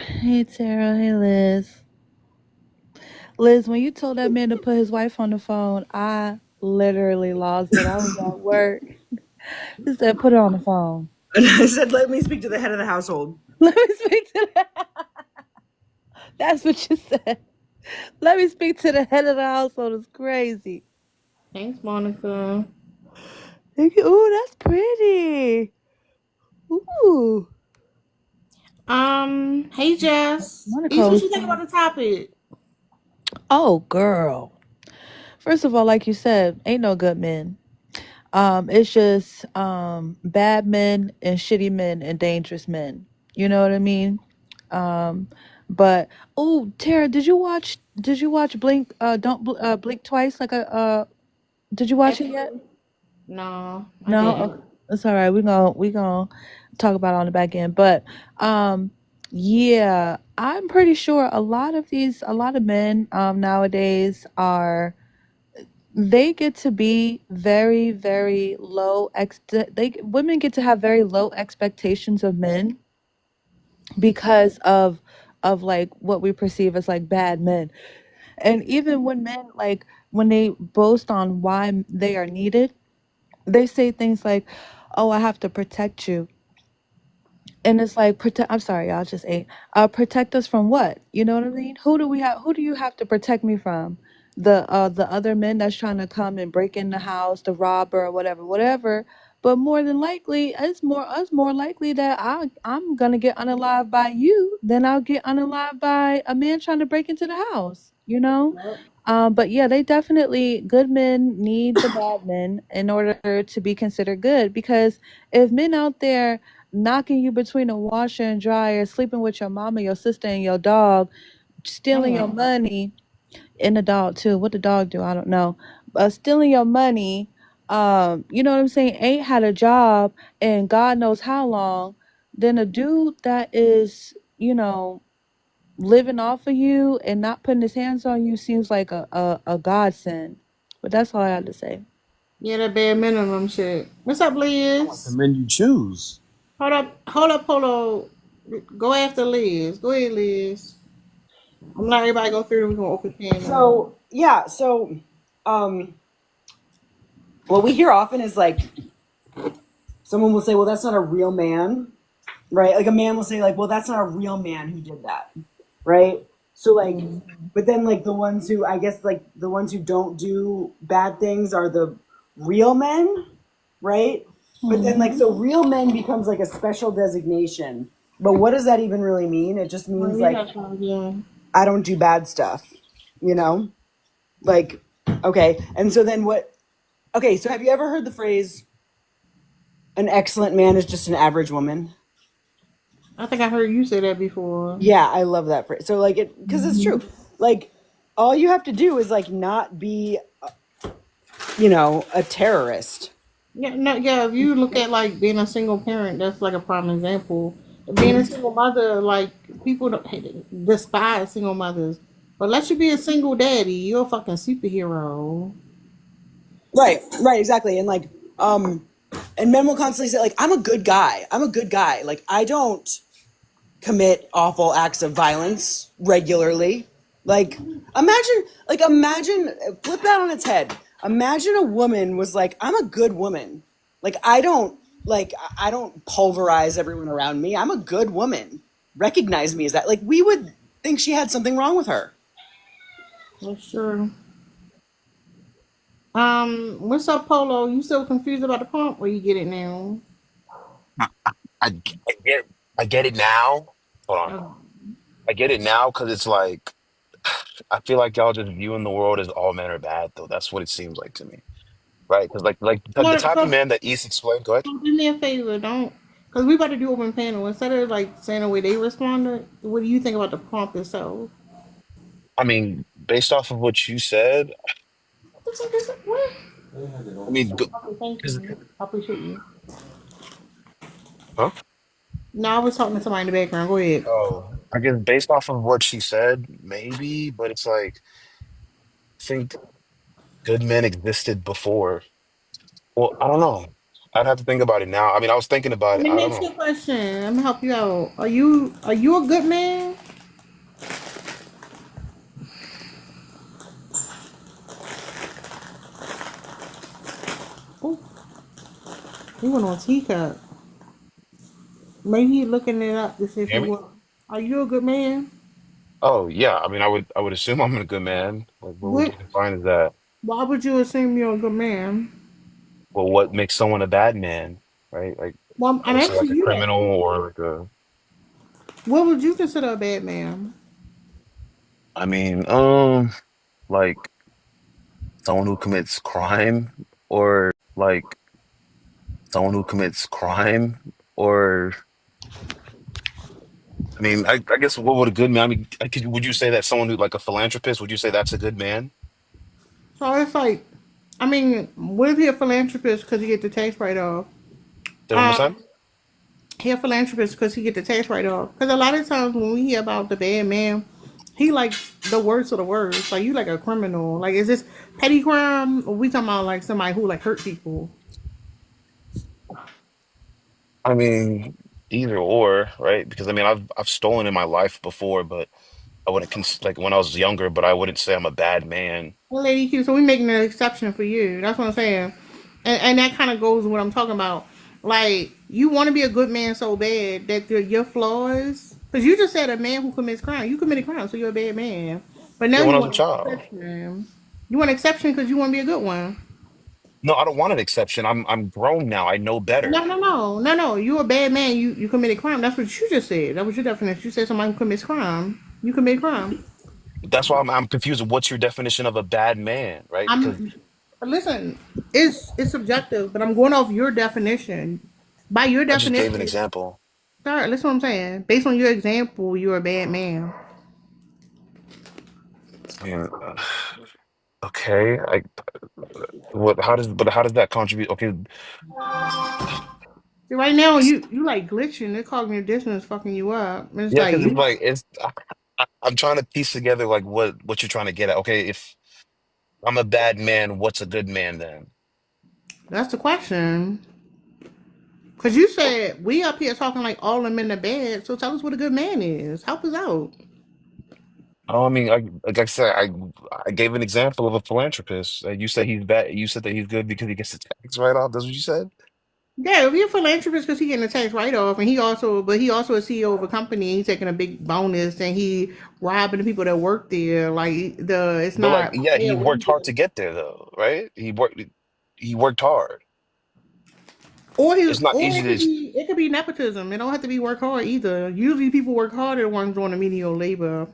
Hey Tara, hey Liz. Liz, when you told that man to put his wife on the phone, I literally lost it. I was at work. He said, put her on the phone. And I said, let me speak to the head of the household. Let me speak to that. That's what you said. Let me speak to the head of the household. It's crazy. Thanks, Monica. Ooh, that's pretty. Ooh. Hey Jess. East, Monaco what was you think about the topic? oh girl. First of all, like you said, ain't no good men. It's just bad men and shitty men and dangerous men. You know what I mean? Um, but oh, Tara, did you watch Blink? Don't Blink twice. Did you watch it yet? Actually, no, I No, didn't. okay. That's all right. We gonna talk about it on the back end. But um, yeah, I'm pretty sure a lot of men nowadays are they get to be very very women get to have very low expectations of men because of like what we perceive as like bad men. And even when men like when they boast on why they are needed, they say things like, "Oh, I have to protect you." And it's like protect I'm sorry, y'all just ate. Protect us from what? You know what I mean? Who do you have to protect me from? The other men that's trying to come and break in the house, the robber or whatever, whatever. But more than likely, it's more likely that I'm gonna get unalived by you than I'll get unalived by a man trying to break into the house, you know? Yep. But yeah, they definitely good men need the bad men in order to be considered good because if men out there knocking you between a washer and dryer, sleeping with your mama, your sister, and your dog, stealing your Damn. money, and the dog too. What the dog do, I don't know. Stealing your money, you know what I'm saying, ain't had a job and God knows how long, then a dude that is, living off of you and not putting his hands on you seems like a godsend. But that's all I had to say. Yeah, that bare minimum shit. What's up, I like the Liz? men you choose. Hold up, Polo. Go after Liz. Go ahead, Liz. I'm not everybody go through. We're gonna open panel. So yeah, so um, what we hear often is like someone will say, "Well, that's not a real man," right? Like a man will say, "Like, well, that's not a real man who did that," right? So like, but then like the ones who I guess like the ones who don't do bad things are the real men, right? But then like Hmm. so real men becomes like a special designation. But what does that even really mean? It just Well, means you like have some, yeah. I don't do bad stuff, you know? Like, okay. And so then what? Okay, so have you ever heard the phrase, an excellent man is just an average woman? I think I heard you say that before. Yeah, I love that phrase. So, like, because it's true. Hmm. Like, all you have to do is, like, not be, a terrorist. Yeah, no, yeah. If you look at like being a single parent, that's like a prime example. Being a single mother, like people don't despise single mothers, but let you be a single daddy, you're a fucking superhero. Right, exactly. And men will constantly say, like, I'm a good guy. I'm a good guy. Like, I don't commit awful acts of violence regularly. Like imagine flip that on its head. Imagine a woman was like, I'm a good woman. Like I don't pulverize everyone around me. I'm a good woman. Recognize me as that. Like we would think she had something wrong with her. That's true. What's up, Polo? You still confused about the pump, or you get it now? I get I get it now. Hold on. Oh, I get it now because it's like I feel like y'all just viewing the world as all men are bad though. That's what it seems like to me. Right? Because the What? type of So, man that East explained, go ahead. so do me a favor, don't. Because we about to do open panel. Instead of like saying the way they responded, what do you think about the prompt itself? I mean, based off of what you said, What the fuck is it? What? I mean, Okay, thank because you. I appreciate you. huh? No, I was talking to somebody in the background. Go ahead. Oh, I guess based off of what she said, maybe, but it's like I think good men existed before. Well, I don't know. I'd have to think about it now. I mean, I was thinking about Let it. me I don't next know. your question. Let me help you out. Are you a good man? Oh, he went on teacup. Maybe he looking it up to see You if he hear me? want. Are you a good man? Oh yeah. I mean, I would assume I'm a good man. Like, what would What? you define as that? Why would you assume you're a good man? Well, what makes someone a bad man, right? Like, Well, I I'm would say like asking a you that. criminal or like a. What would you consider a bad man? I mean, like someone who commits crime, or like someone who commits crime, or I mean, I guess what would a good man? I mean, would you say that someone who like a philanthropist? Would you say that's a good man? So it's like, I mean, what if he a philanthropist because he get the tax write off? Say it one more time. Um, he a philanthropist because he get the tax write off. Because a lot of times when we hear about the bad man, he like the worst of the worst. Like you like a criminal. Like is this petty crime? Or we talking about like somebody who like hurt people? I mean, either or, right? Because I mean, I've stolen in my life before, but I wouldn't like when I was younger, but I wouldn't say I'm a bad man. Well, Lady Q, so we making an exception for you. That's what I'm saying, and that kind of goes with what I'm talking about. Like you want to be a good man so bad that your flaws, because you just said a man who commits crime, you committed crime, so you're a bad man. But now Yeah, when you I was a want an child. exception. You want an exception because you want to be a good one. No, I don't want an exception. I'm grown now. I know No, better. no, no, no, no. You a bad man. You committed crime. That's what you just said. That was your definition. You said somebody who commits crime. You commit crime. That's why I'm confused. What's your definition of a bad man, right? Because I'm listen. It's subjective, but I'm going off your definition. By your I just gave an definition, example. sir, listen what I'm saying. Based on your example, you're a bad man. Yeah. Okay. How does that contribute? Okay. See, right now you like glitching. They're cognitive dissonance fucking you up. And it's Yeah, like because it's like I'm trying to piece together like what you're trying to get at. Okay, if I'm a bad man, what's a good man then? that's the question. Cause you said we up here talking like all them in the bed. So tell us what a good man is. Help us out. Oh, I mean, like I said, I gave an example of a philanthropist. You said he's bad. You said that he's good because he gets the tax write-off. That's what you said? Yeah, if you're a philanthropist because he getting a tax write off, and he also a CEO of a company, he's taking a big bonus, and he robbing the people that work there. Like it's But like, not yeah, he fair what he worked hard does. to get there though, right? He worked hard. It's not Or easy to. it could be nepotism. It don't have to be work hard either. Usually, people work harder the ones doing the menial labor.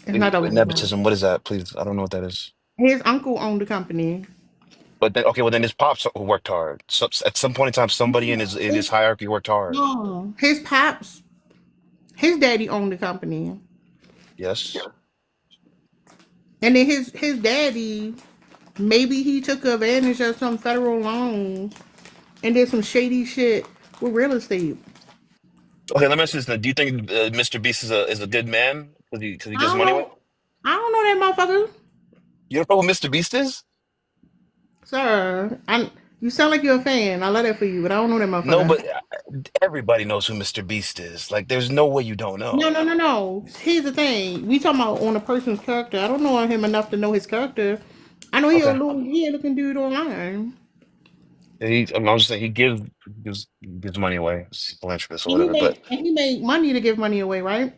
It's not Wait, always that. nepotism, what is that? Please, I don't know what that is. His uncle owned the company. But then, okay, well then his pops worked hard. So at some point in time, somebody in his His hierarchy worked hard. no, his pops, his daddy owned the company, Yes. and then his daddy maybe he took advantage of some federal loans and did some shady shit with real estate. Okay, let me ask you this then. Do you think Mr. Beast is a good man because he I gives don't money away? know. I don't know that motherfucker, You don't know who Mr. Beast is? sir. You sound like you're a fan. I love that for you, but I don't know that No, motherfucker. but everybody knows who Mr. Beast is. Like, there's no way you don't No, know. no, no, no. Here's the thing. We talking about on a person's character. I don't know him enough to know his character. I know he a Okay. little weird looking dude online. I'm just saying he gives money away. He's a philanthropist or And he whatever. But made and he made money to give money away, right?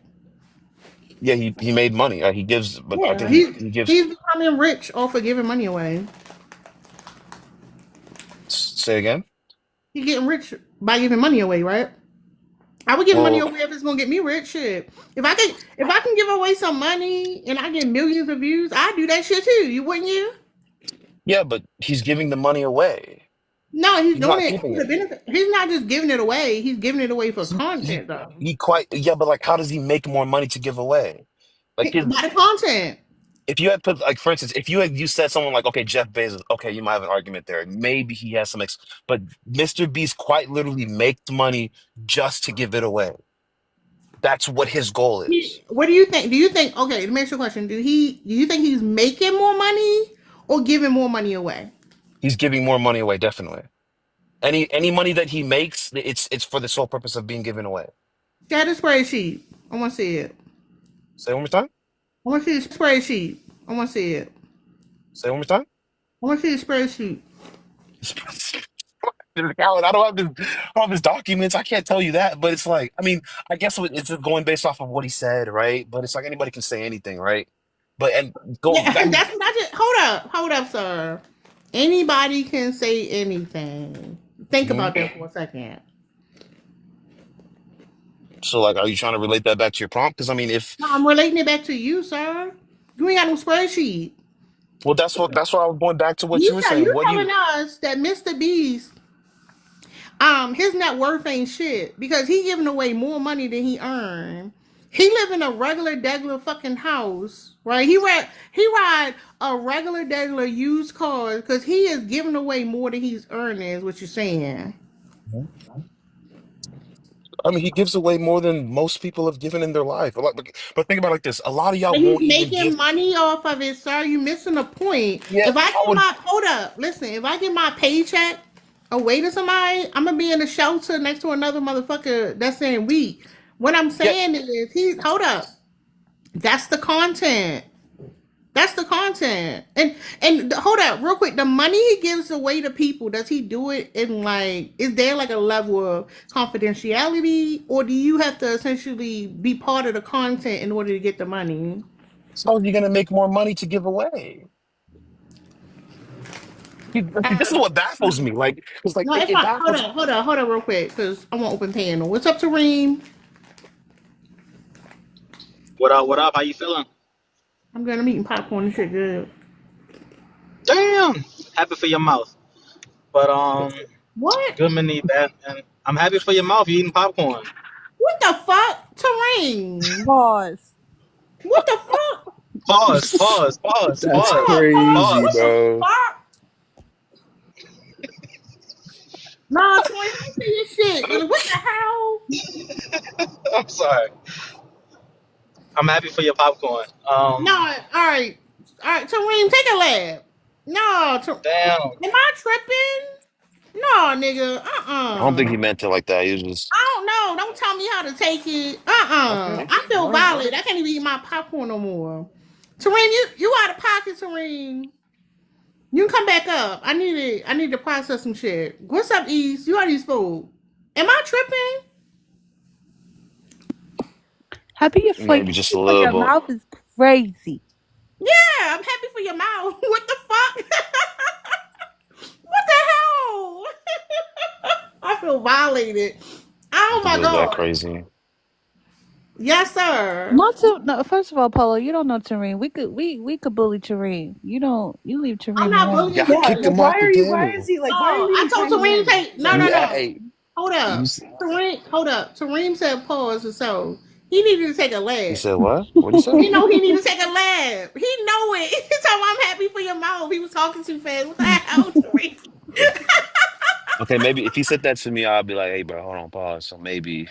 yeah, he made money. He gives, but I Yeah. think he gives. He's becoming rich off of giving money away. Say again. He's getting rich by giving money away, right? I would give money Well, away if it's gonna get me rich. Shit. If I can give away some money and I get millions of views, I'd do that shit too. You wouldn't you? yeah, but he's giving the money away. No, he's He's doing not it keeping for the it. benefit. He's not just giving it away. He's giving it away for He he content, though. he quite yeah, but like, how does he make more money to give away? Like, By the content. if you had put like, for instance, if you said someone like, okay, Jeff Bezos, okay, you might have an argument there. Maybe he has some but Mr. Beast quite literally makes money just to give it away. That's what his goal is. What do you think? Do you think? Okay, let me ask you a question. Do you think he's making more money or giving more money away? He's giving more money away, definitely. Any money that he makes, it's for the sole purpose of being given away. Share the spreadsheet. I want to see it. Say it one more time. I want to see the spreadsheet. I want to see it. Say it one more time. I want to see the spreadsheet. Alan, I don't have his documents. I can't tell you that, but it's like, I mean, I guess it's just going based off of what he said, right? But it's like anybody can say anything, right? But and go, Yeah, I mean, that's not just. Hold up, sir. Anybody can say anything. Think mhm. about that for a second. So like, are you trying to relate that back to your prompt? Because I mean, if No, I'm relating it back to you, sir. You ain't got no spreadsheet. well, that's what I was going back to what you were saying. You What do telling you? us that Mr. Beast, his net worth ain't shit because he giving away more money than he earned. He live in a regular degular fucking house, right? He ride a regular degular used car because he is giving away more than he's earning. Is what you're saying? Mhm. I mean, he gives away more than most people have given in their life. But think about it like this: a lot of y'all And he's won't even give. making money off of it, sir. You missing the point. Yeah, If I I get would. my hold up, listen. If I get my paycheck away to somebody, I'm gonna be in a shelter next to another motherfucker that's saying weak. What I'm Yeah, saying is, he hold up. That's the content. That's the content. And hold up, real quick. The money he gives away to people, does he do it in like? Is there like a level of confidentiality, or do you have to essentially be part of the content in order to get the money? so you're gonna make more money to give away. This is Um, what baffles me. Like, it's like no, it's it not. Hold baffles. on, hold on, real quick, because I want open panel. What's up, Tareem? What up? What up? How you feeling? I'm gonna eating popcorn. This shit good. Damn, happy for your mouth. But What? good many bad. And I'm happy for your mouth. You eating popcorn. What the fuck, Tareem? Pause. What the fuck? Pause. Pause. Pause. That's Pause. Hold on, pause. crazy, What Pause. the bro. fuck? Nah, Tareem, I see your shit. What the hell? I'm sorry. I'm happy for your popcorn. No, all right, Tareem, take a lap. No, Damn. am I tripping? No, nigga. I don't think he Uh-uh. meant it like that. He was just I don't know. Don't tell me how to take it. okay. I feel All right, all violated. right. I can't even eat my popcorn no more. Tareen, you out of pocket, Tareen. You can come back up. I need to process some shit. What's up, East? You already spoke. Am I tripping? Maybe just Happy a for little your bit. mouth is crazy. Yeah, I'm happy for your mouth. What the fuck? What the hell? I feel violated. I Oh think my it was that god. crazy. Yes, sir. Not to no. First of all, Polo, you don't know Tareen. We could bully Tareen. You leave I'm Tareen not alone. bullying Yeah, I Yeah, kicked like him you. why off the are you? Why is panel. he like? No, Why are you I even told chiming Tareem in? take no, Like, no, You, no. hey, Hold you. up. Tareem, hold up. Tareem said pause, so he needed to take a He laugh. said what? What'd he say? He know he need to take a laugh. He know it. So I'm happy for your mouth. He was talking too fast. What the hell, Tareem? Okay, maybe if he said that to me, I'll be like, hey, bro, hold on, pause. So maybe,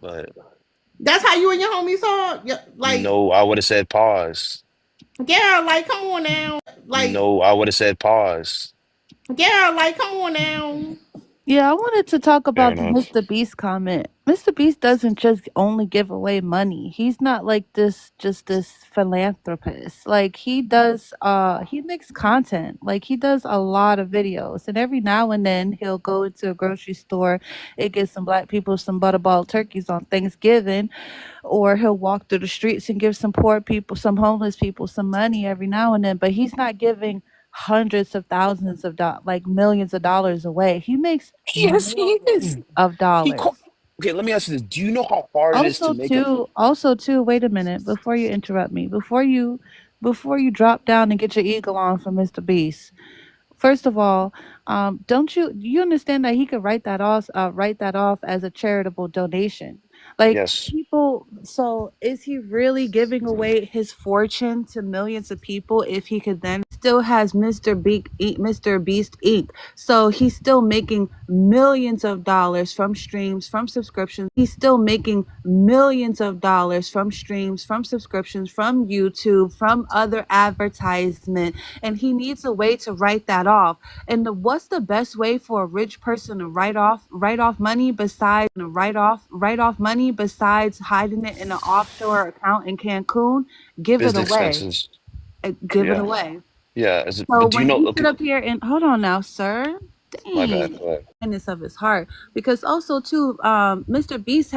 but That's how you and your homies talk? Yeah, like, no, I would have said pause. yeah, like, come on now. Like, No, I would have said pause. yeah, like, come on now. Yeah, I wanted to talk Fair about the enough. Mr. Beast comment. Mr. Beast doesn't just only give away money. He's not like this philanthropist. Like he makes content. Like he does a lot of videos. And every now and then he'll go into a grocery store and get some black people some butterball turkeys on Thanksgiving, or he'll walk through the streets and give some poor people, some homeless people some money every now and then, but he's not giving hundreds of thousands of like millions of dollars away. He makes Yes, he is. millions of He dollars. caught. Okay, let me ask you this. Do you know how hard it is to make a? Also too, wait a minute before you interrupt me. Before you drop down and get your eagle on for Mr. Beast. First of all, don't you understand that he could write that off as a charitable donation? Like Yes. people, so is he really giving away his fortune to millions of people if he could then still has Mr. Beast Inc. So he's still making millions of dollars from streams, from subscriptions. He's still making millions of dollars from streams, from subscriptions, from YouTube, from other advertisement, and he needs a way to write that off. And what's the best way for a rich person to write off money besides hiding it in an offshore account in Cancun? Give it Business away. expenses. Give it Yeah. away. Yeah. Is it, So but do you when know? he Okay, sit up here and hold on now, sir. my bad. Dang. Go ahead. Kindness of his heart. Because also too, Mr. Beast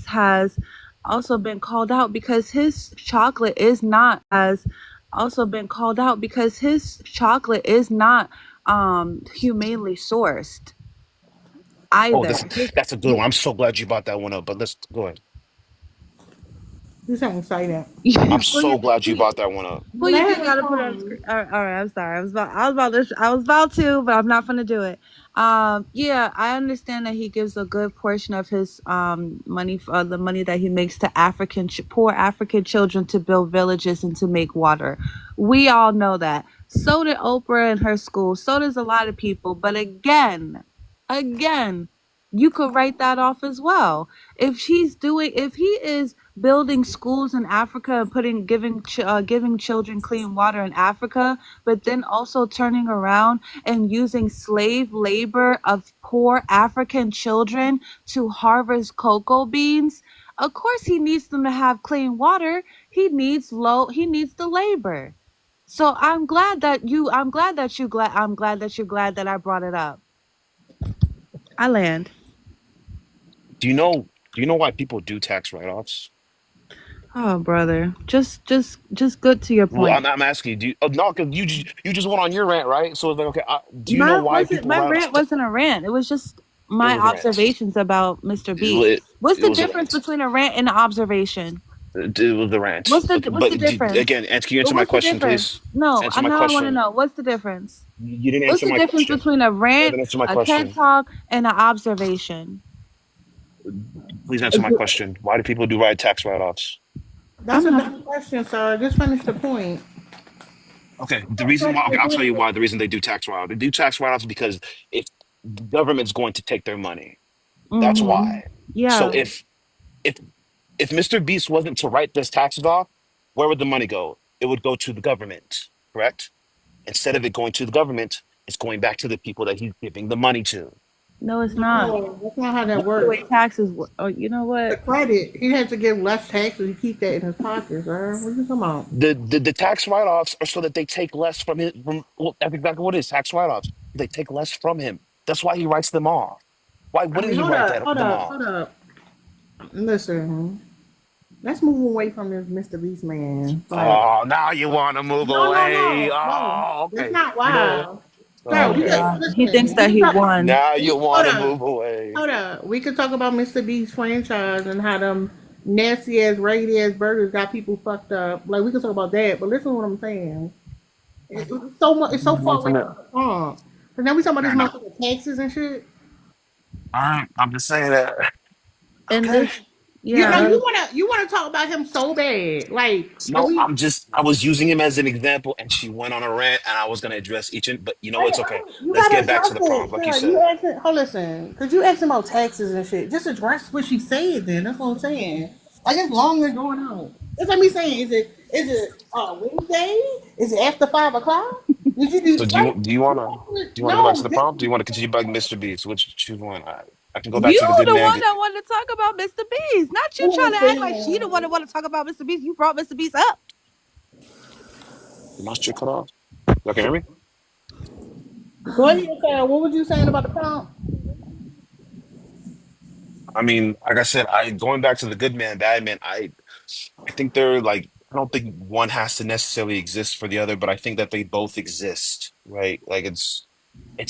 has also been called out because his chocolate is not as also been called out because his chocolate is not humanely sourced Oh, either. that's a good one. I'm so glad you brought that one up. But let's go ahead. You sound excited. I'm Well, so glad you brought that one up. well, But I you have do a gotta put it on screen. song. All right, I'm sorry. I was about to, but I'm not gonna do it. Yeah, I understand that he gives a good portion of his money, the money that he makes to poor African children to build villages and to make water. We all know that. So did Oprah and her school. So does a lot of people. But again, you could write that off as well. If he is building schools in Africa and giving children clean water in Africa, but then also turning around and using slave labor of poor African children to harvest cocoa beans. Of course, he needs them to have clean water. He needs the labor. So I'm glad that you're glad that I brought it up. I land. Do you know? Do you know why people do tax write-offs? Oh, brother, just good to your Well, point. I'm asking you. Do you, no, because you just went on your rant, right? So it's like, okay, do you know why people My write off? rant wasn't a rant. It was just It my was a rant. observations about Mr. It, Beast. it, What's it the was a difference rant. between a rant and an observation? It was a rant. Okay, What's the but difference? again, can you But answer my what's the question, difference? please? No, Answer my now I want to question. know what's the difference. You didn't What's answer the my difference question. between a You rant, haven't answered my a TED question. talk, and an observation? Please answer my question. Why do people do tax write-offs? That's I'm a not. dumb question, sir. Just finish the point. Okay, the reason why, okay, I'll tell you why. The reason they do tax write-offs. They do tax write-offs because if the government's going to take their money, that's Mm-hmm. why. So Yeah. if if Mr. Beast wasn't to write this taxes off, where would the money go? It would go to the government, correct? Instead of it going to the government, it's going back to the people that he's giving the money to. No, it's not. No, that's not how that The way works. taxes work. Oh, you know The what? credit, he has to give less taxes to keep that in his pocket, sir. What you talking about? The tax write-offs are so that they take less from his from well, that's exactly what it is, tax write-offs. They take less from him. That's why he writes them off. Why I wouldn't mean, he hold write up, hold them up, off? hold up. Listen, let's move away from this Mr. Beast man. Like, Oh, now you want to move no, no, away. no, no. Oh, That's okay. not You know what? wild. Sir, Oh we Okay. could God, he thinks listen. We that can he talk. won. Now you Hold want to up. move away. Hold up. We could talk about Mr. Beast franchise and how them nasty ass, raggedy ass burgers got people fucked up. Like we could talk about that, but listen to what I'm saying. It's so much. It's so far away Listen from up. the pump. But now we talking about Fair this enough. motherfucker taxes and shit. All right. I'm just saying that. And Okay. this, You know, yeah. you wanna talk about him so bad. Like, and No, we I was using him as an example and she went on a rant and I was going to address each, but you know, it's okay. you Let's gotta get back to address the it, prompt, like you sir. You said. asking, oh listen, cause you asking about taxes and shit. Just address what she said. Then that's what I'm saying. Like it's long as going on. That's like me saying, is it Wednesday? Is it after 5 o'clock? Did you do So like do you want to go back to no? the prompt? Do you want to continue back Mr. Beats? Which choose one? I can go back You to the good the man. one that wanted to talk about Mr. Beast, not you trying to act like she the one that want to talk about Mr. Beast. You brought Mr. Beast up. My shit cut off. Y'all can hear me? Go ahead, Sarah. What was you saying about the prompt? I mean, like I said, I going back to the good man, bad man. I think they're like I don't think one has to necessarily exist for the other, but I think that they both exist, right? Like it's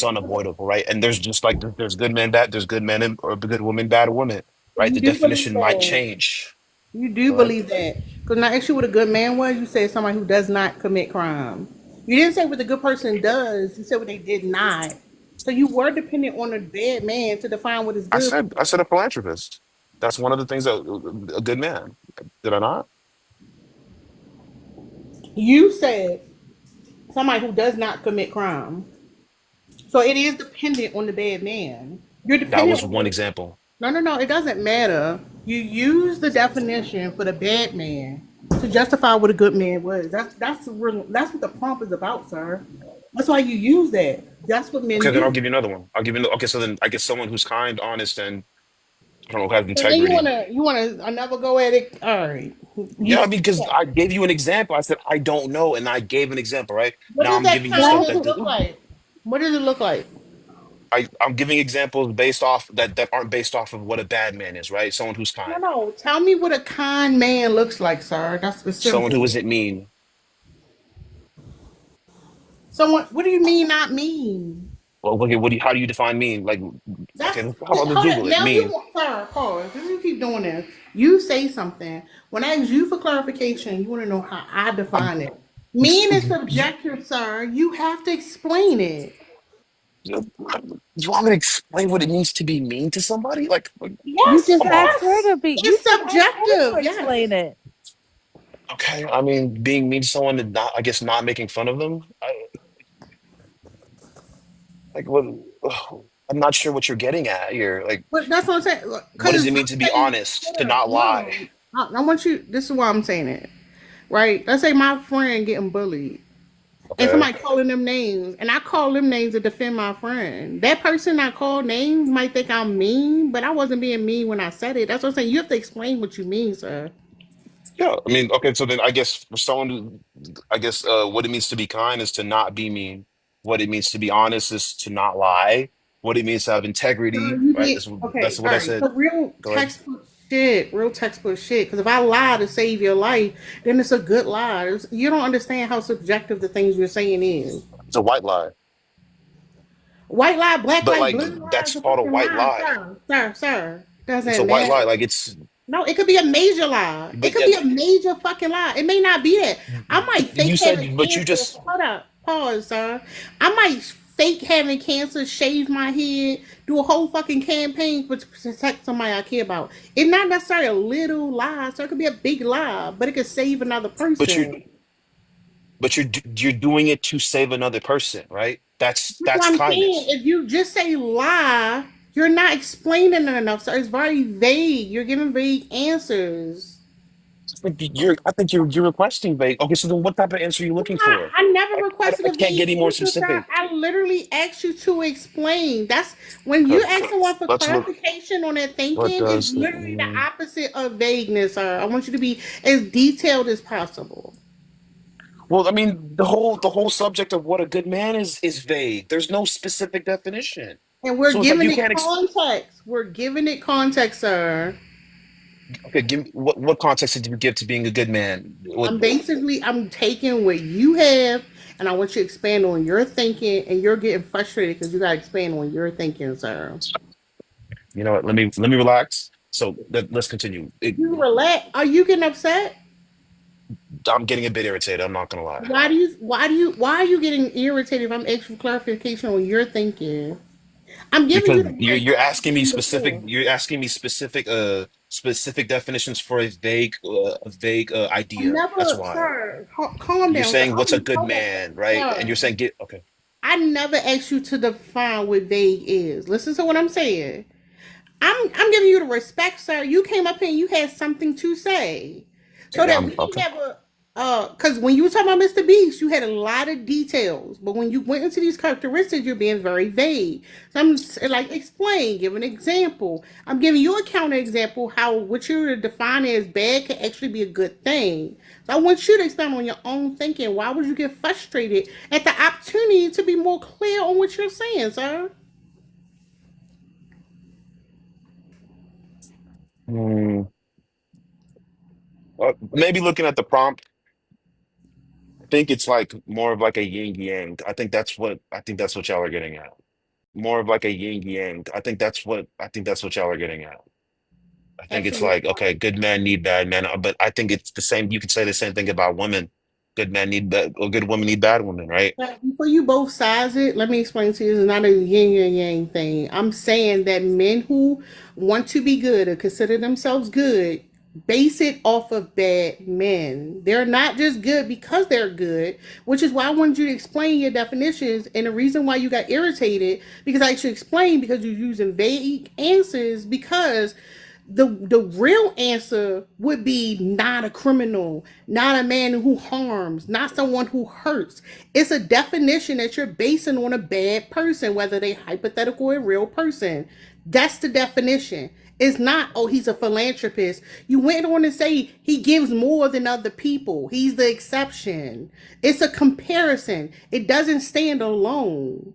unavoidable, right? And there's just like there's good men, bad, there's good men or good woman, bad woman, right? You The do believe definition might that. change. You do Go ahead. believe that. Because now, actually, what a good man was, you said somebody who does not commit crime. You didn't say what the good person does. You said what they did not. So you were dependent on a bad man to define what is good. I said a philanthropist. That's one of the things that a good man. Did I not? You said somebody who does not commit crime. So it is dependent on the bad man. You're That dependent was on one the. example. No, no, no. It doesn't matter. You use the definition for the bad man to justify what a good man was. That's what the prompt is about, sir. That's why you use that. That's what men Okay, then I'll do. give you another one. I'll give you. Okay, so then I guess someone who's kind, honest, and I don't know, has And then integrity. you wanna another go at it. All right. You Yeah, I mean, because I gave you an example. I said I don't know, and I gave an example, right? what Now does I'm that giving you stuff kindness that look like? What does it look like? I'm giving examples based off that aren't based off of what a bad man is, right? Someone who's No, kind, no. Tell me what a kind man looks like, sir. That's someone who specific. isn't mean. Someone. What do you mean not mean? Well, okay, how do you define mean? Like, okay, That's how about let's hold Google on. it. Now you Mean. want sir, pause. This you keep doing this. You say something. When I ask you for clarification, you want to know how I I'm, define it. Mean is subjective, sir. You have to explain it. you want me to explain what it means to be mean to somebody? You Yes, just Come on. asked her yes. to be. You It's just asked her subjective. to Yes. explain it. Okay, I mean, being mean to someone and not, I guess, not making fun of them. Like, what? I'm not sure what you're getting at here. Like, But that's what I'm saying. what does Because it mean to be honest, to not no, lie? I want you. This is why I'm saying it. Right? Let's say my friend getting bullied. And Okay. somebody calling them names, and I call them names to defend my friend. That person I call names might think I'm mean, but I wasn't being mean when I said it. That's what I'm saying. You have to explain what you mean, sir. Yeah, I mean, okay, so then I guess for someone who, I guess, what it means to be kind is to not be mean. What it means to be honest is to not lie. What it means to have So integrity, you right? get That's okay. what All I right. said. So real Go ahead. textbook shit. Real textbook shit. Because if I lie to save your life, then it's a good lie. You don't understand how subjective the things you're saying is. It's a white lie, White lie, black but lie, like blue lie that's is a called a fucking white lie, lie. sir. Sir, sir. It's a Doesn't white lie. matter. Like it's, No, it could be a major lie. It but could be a major fucking lie. It may not be that. I might you fake having said, but you cancer. just, Hold up. Pause, sir. I might fake having cancer, shave my head, do a whole fucking campaign to protect somebody I care about. It's not necessarily a little lie, so it could be a big lie, but it could save another but you're, person. you're doing it to save another person, right? That's what That's I'm saying. kindness. If you just say lie, you're not explaining it enough. So it's very vague. You're giving vague answers. I think you're requesting vague. Okay, so then what type of answer are you looking for? I never requested I a can't get vague any more answer, sir. specific. I literally asked you to explain. That's when you Okay, ask someone for let's look. clarification on their What thinking, it's does it literally the mean? opposite of vagueness, sir. I want you to be as detailed as possible. Well, I mean, the whole subject of what a good man is vague. There's no specific definition. And we're So it's like giving you it can't context. We're giving it context, sir. okay, give me what context did you give to being a good man? What I'm taking what you have and I want you to expand on your thinking and you're getting frustrated because you gotta expand on your thinking, sir. you know what? Let me relax. So let's continue. You relax. Are you getting upset? I'm getting a bit irritated. I'm not gonna lie. Why are you getting irritated if I'm asking for clarification on your thinking? I'm giving Because you the right question before. you're asking me specific definitions for a vague I idea. That's never, why. sir, calm You're down, sir. saying what's a good Hold on, man, right? And sir. you're saying get okay. I never asked you to define what vague is. Listen to what I'm saying. I'm giving you the respect, sir. You came up here and you had something to say, so Yeah, that I'm we okay. never. Because when you were talking about Mr. Beast, you had a lot of details, but when you went into these characteristics, you're being very vague. So like, explain, give an example. I'm giving you a counter example how what you're defining as bad can actually be a good thing. So I want you to expand on your own thinking. Why would you get frustrated at the opportunity to be more clear on what you're saying, sir? Hmm. Maybe looking at the prompt, I think it's like more of like a yin yang. I think that's what y'all are getting at. More of like a yin yang. I think that's what y'all are getting at. I think it's Absolutely. like, okay, good men need bad men, but I think it's the same. You could say the same thing about women. good men need bad, or good women need bad women, right? But before you both size it, let me explain to you. It's not a yin and yang thing. I'm saying that men who want to be good or consider themselves good base it off of bad men. They're not just good because they're good, which is why I wanted you to explain your definitions and the reason why you got irritated because I should explain because you're using vague answers because the real answer would be not a criminal, not a man who harms, not someone who hurts. It's a definition that you're basing on a bad person, whether they hypothetical or real person. That's the definition. It's not, oh, he's a philanthropist. You went on to say he gives more than other people. He's the exception. It's a comparison. It doesn't stand alone.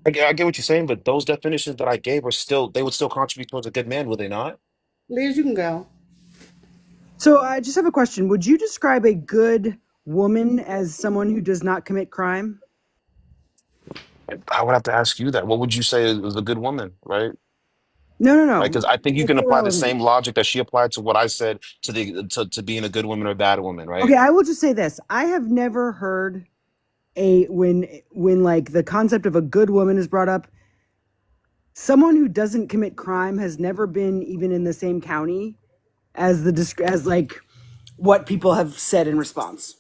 I get what you're saying, but those definitions that I gave are still they would still contribute towards a good man, would they not? Liz, you can go. So I just have a question. Would you describe a good woman as someone who does not commit crime? I would have to ask you that. What would you say is a good woman, right? No, no, Right? Because no. I think you It's can apply the irrelevant. same logic that she applied to what I said to to being a good woman or a bad woman, right? Okay, I will just say this. I have never heard a when like the concept of a good woman is brought up, someone who doesn't commit crime has never been even in the same county as as like what people have said in response.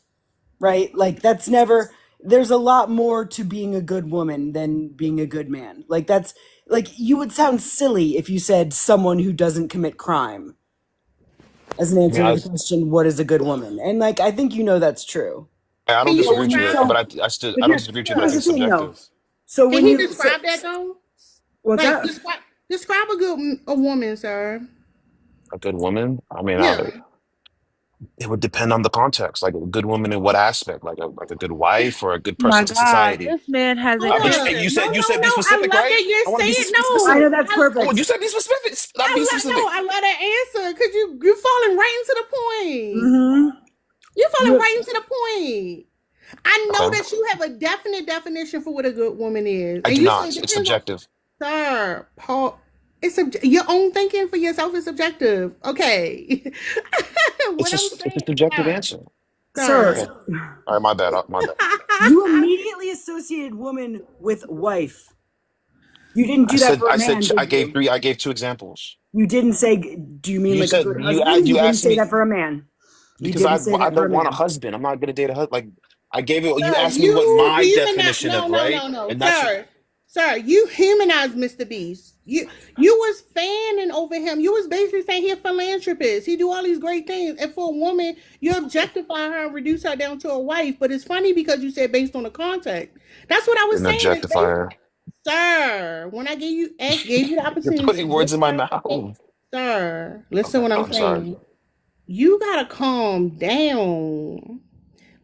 Right? Like that's never there's a lot more to being a good woman than being a good man. Like that's like you would sound silly if you said someone who doesn't commit crime as an I mean, answer to the question, what is a good woman? And like I think you know that's true. I Can don't you disagree with you, describe? So but I don't disagree with you, but I here's think the it's thing though. subjective. So Can when he you describe that though? what's Like that? describe a woman, sir. A good woman? I mean, Yeah. it would depend on the context. Like a good woman in what aspect? Like a good wife or a good My person to God, society? this man has an But Brother, answer. no, you said be no. I specific, love right? that you're I want to be saying be I no. know specific. that's Oh, perfect. you said be specific. Not be specific. I love that answer because you're falling right into the point. Mm-hmm. You're falling You right into the point. I know Okay, that you have a definite definition for what a good woman is, I and do you say it not. It's depends on subjective. sir Paul. Your own thinking for yourself is subjective. Okay, what I'm It's a saying, subjective answer. sir, Okay. sir. All right, my bad. My bad. you immediately associated woman with wife. You didn't do that for a man, did you? I gave two examples. You didn't say, do you mean You like a said good husband? You you didn't asked say me that for a man. You because didn't say I that for a don't want a man. husband. I'm not gonna date a husband. Like I gave it. You Sir, asked me what you my humanize definition no of no right, no no and that's sir. Sir, you humanized Mr. Beast. You was fanning over him. You was basically saying he a philanthropist. He do all these great things. And for a woman, you objectify her and reduce her down to a wife. But it's funny because you said based on the context. That's what I was an saying. It's based, objectifier. sir. When I gave you the You're opportunity to putting give words in my clarification, mouth. sir, listen Okay, what I'm I'm sorry. saying. You gotta calm down.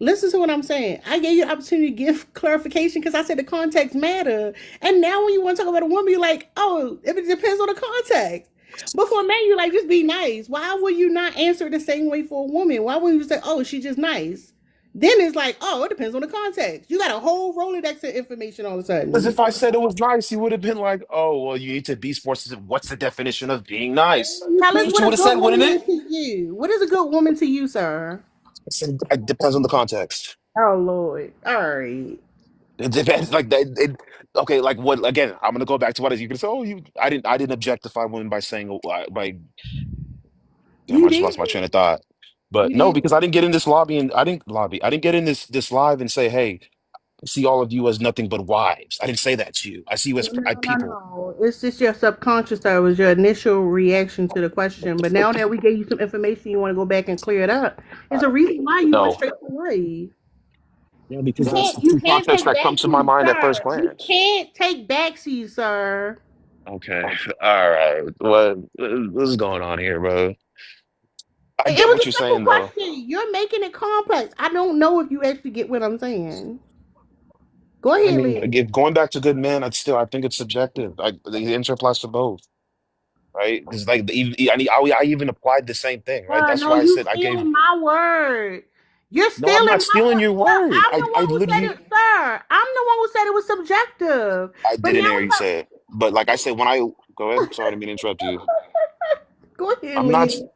Listen to what I'm saying. I gave you the opportunity to give clarification because I said the context matter. And now when you want to talk about a woman, you're like, oh, it depends on the context. But for a man, you're like, just be nice. Why would you not answer the same way for a woman? Why wouldn't you say, oh, she's just nice? Then it's like, oh, it depends on the context. You got a whole Rolodex of information all of a Because sudden. if I said it was nice, you would have been like, "Oh, well, you need to be more specific. What's the definition of being nice?" Tell That's us what you what would a have good said, woman wouldn't it? is to you. What is a good woman to you, sir? I said it depends on the context. Oh, Lord. All right. It depends. Like that. Okay. Like what? Again, I'm gonna go back to what is you can say. Oh, you. I didn't objectify women by saying by. Damn, You I just did. lost my train of thought. But You no, did. because I didn't get in this lobby and I didn't lobby. I didn't get in this live and say, "Hey, I see all of you as nothing but wives." I didn't say that to you. I see you as people. No. It's just your subconscious that was your initial reaction to the question. But now that we gave you some information, you want to go back and clear it up. It's a reason why you went No. straight to wife. Yeah, because that's the two Can't contexts take that come to my backseat, mind at first sir. You glance. can't take backseat, sir. Okay. All right. What is going on here, bro? I It get was what a you're simple saying, though. question. You're making it complex. I don't know if you actually get what I'm saying. Go I ahead, mean, Lee. if going back to good men, I think it's subjective. The answer applies to both, right? Because like I even applied the same thing, right? That's No, why I you said I gave. stealing my word. You're No, I'm stealing not my stealing word. your Sir, word. I'm the I one who said literally it, sir. I'm the one who said it was subjective. I But didn't now hear you it's say it, but like I said, when I go ahead, sorry, I didn't mean to interrupt you. go ahead, I'm not. Lee.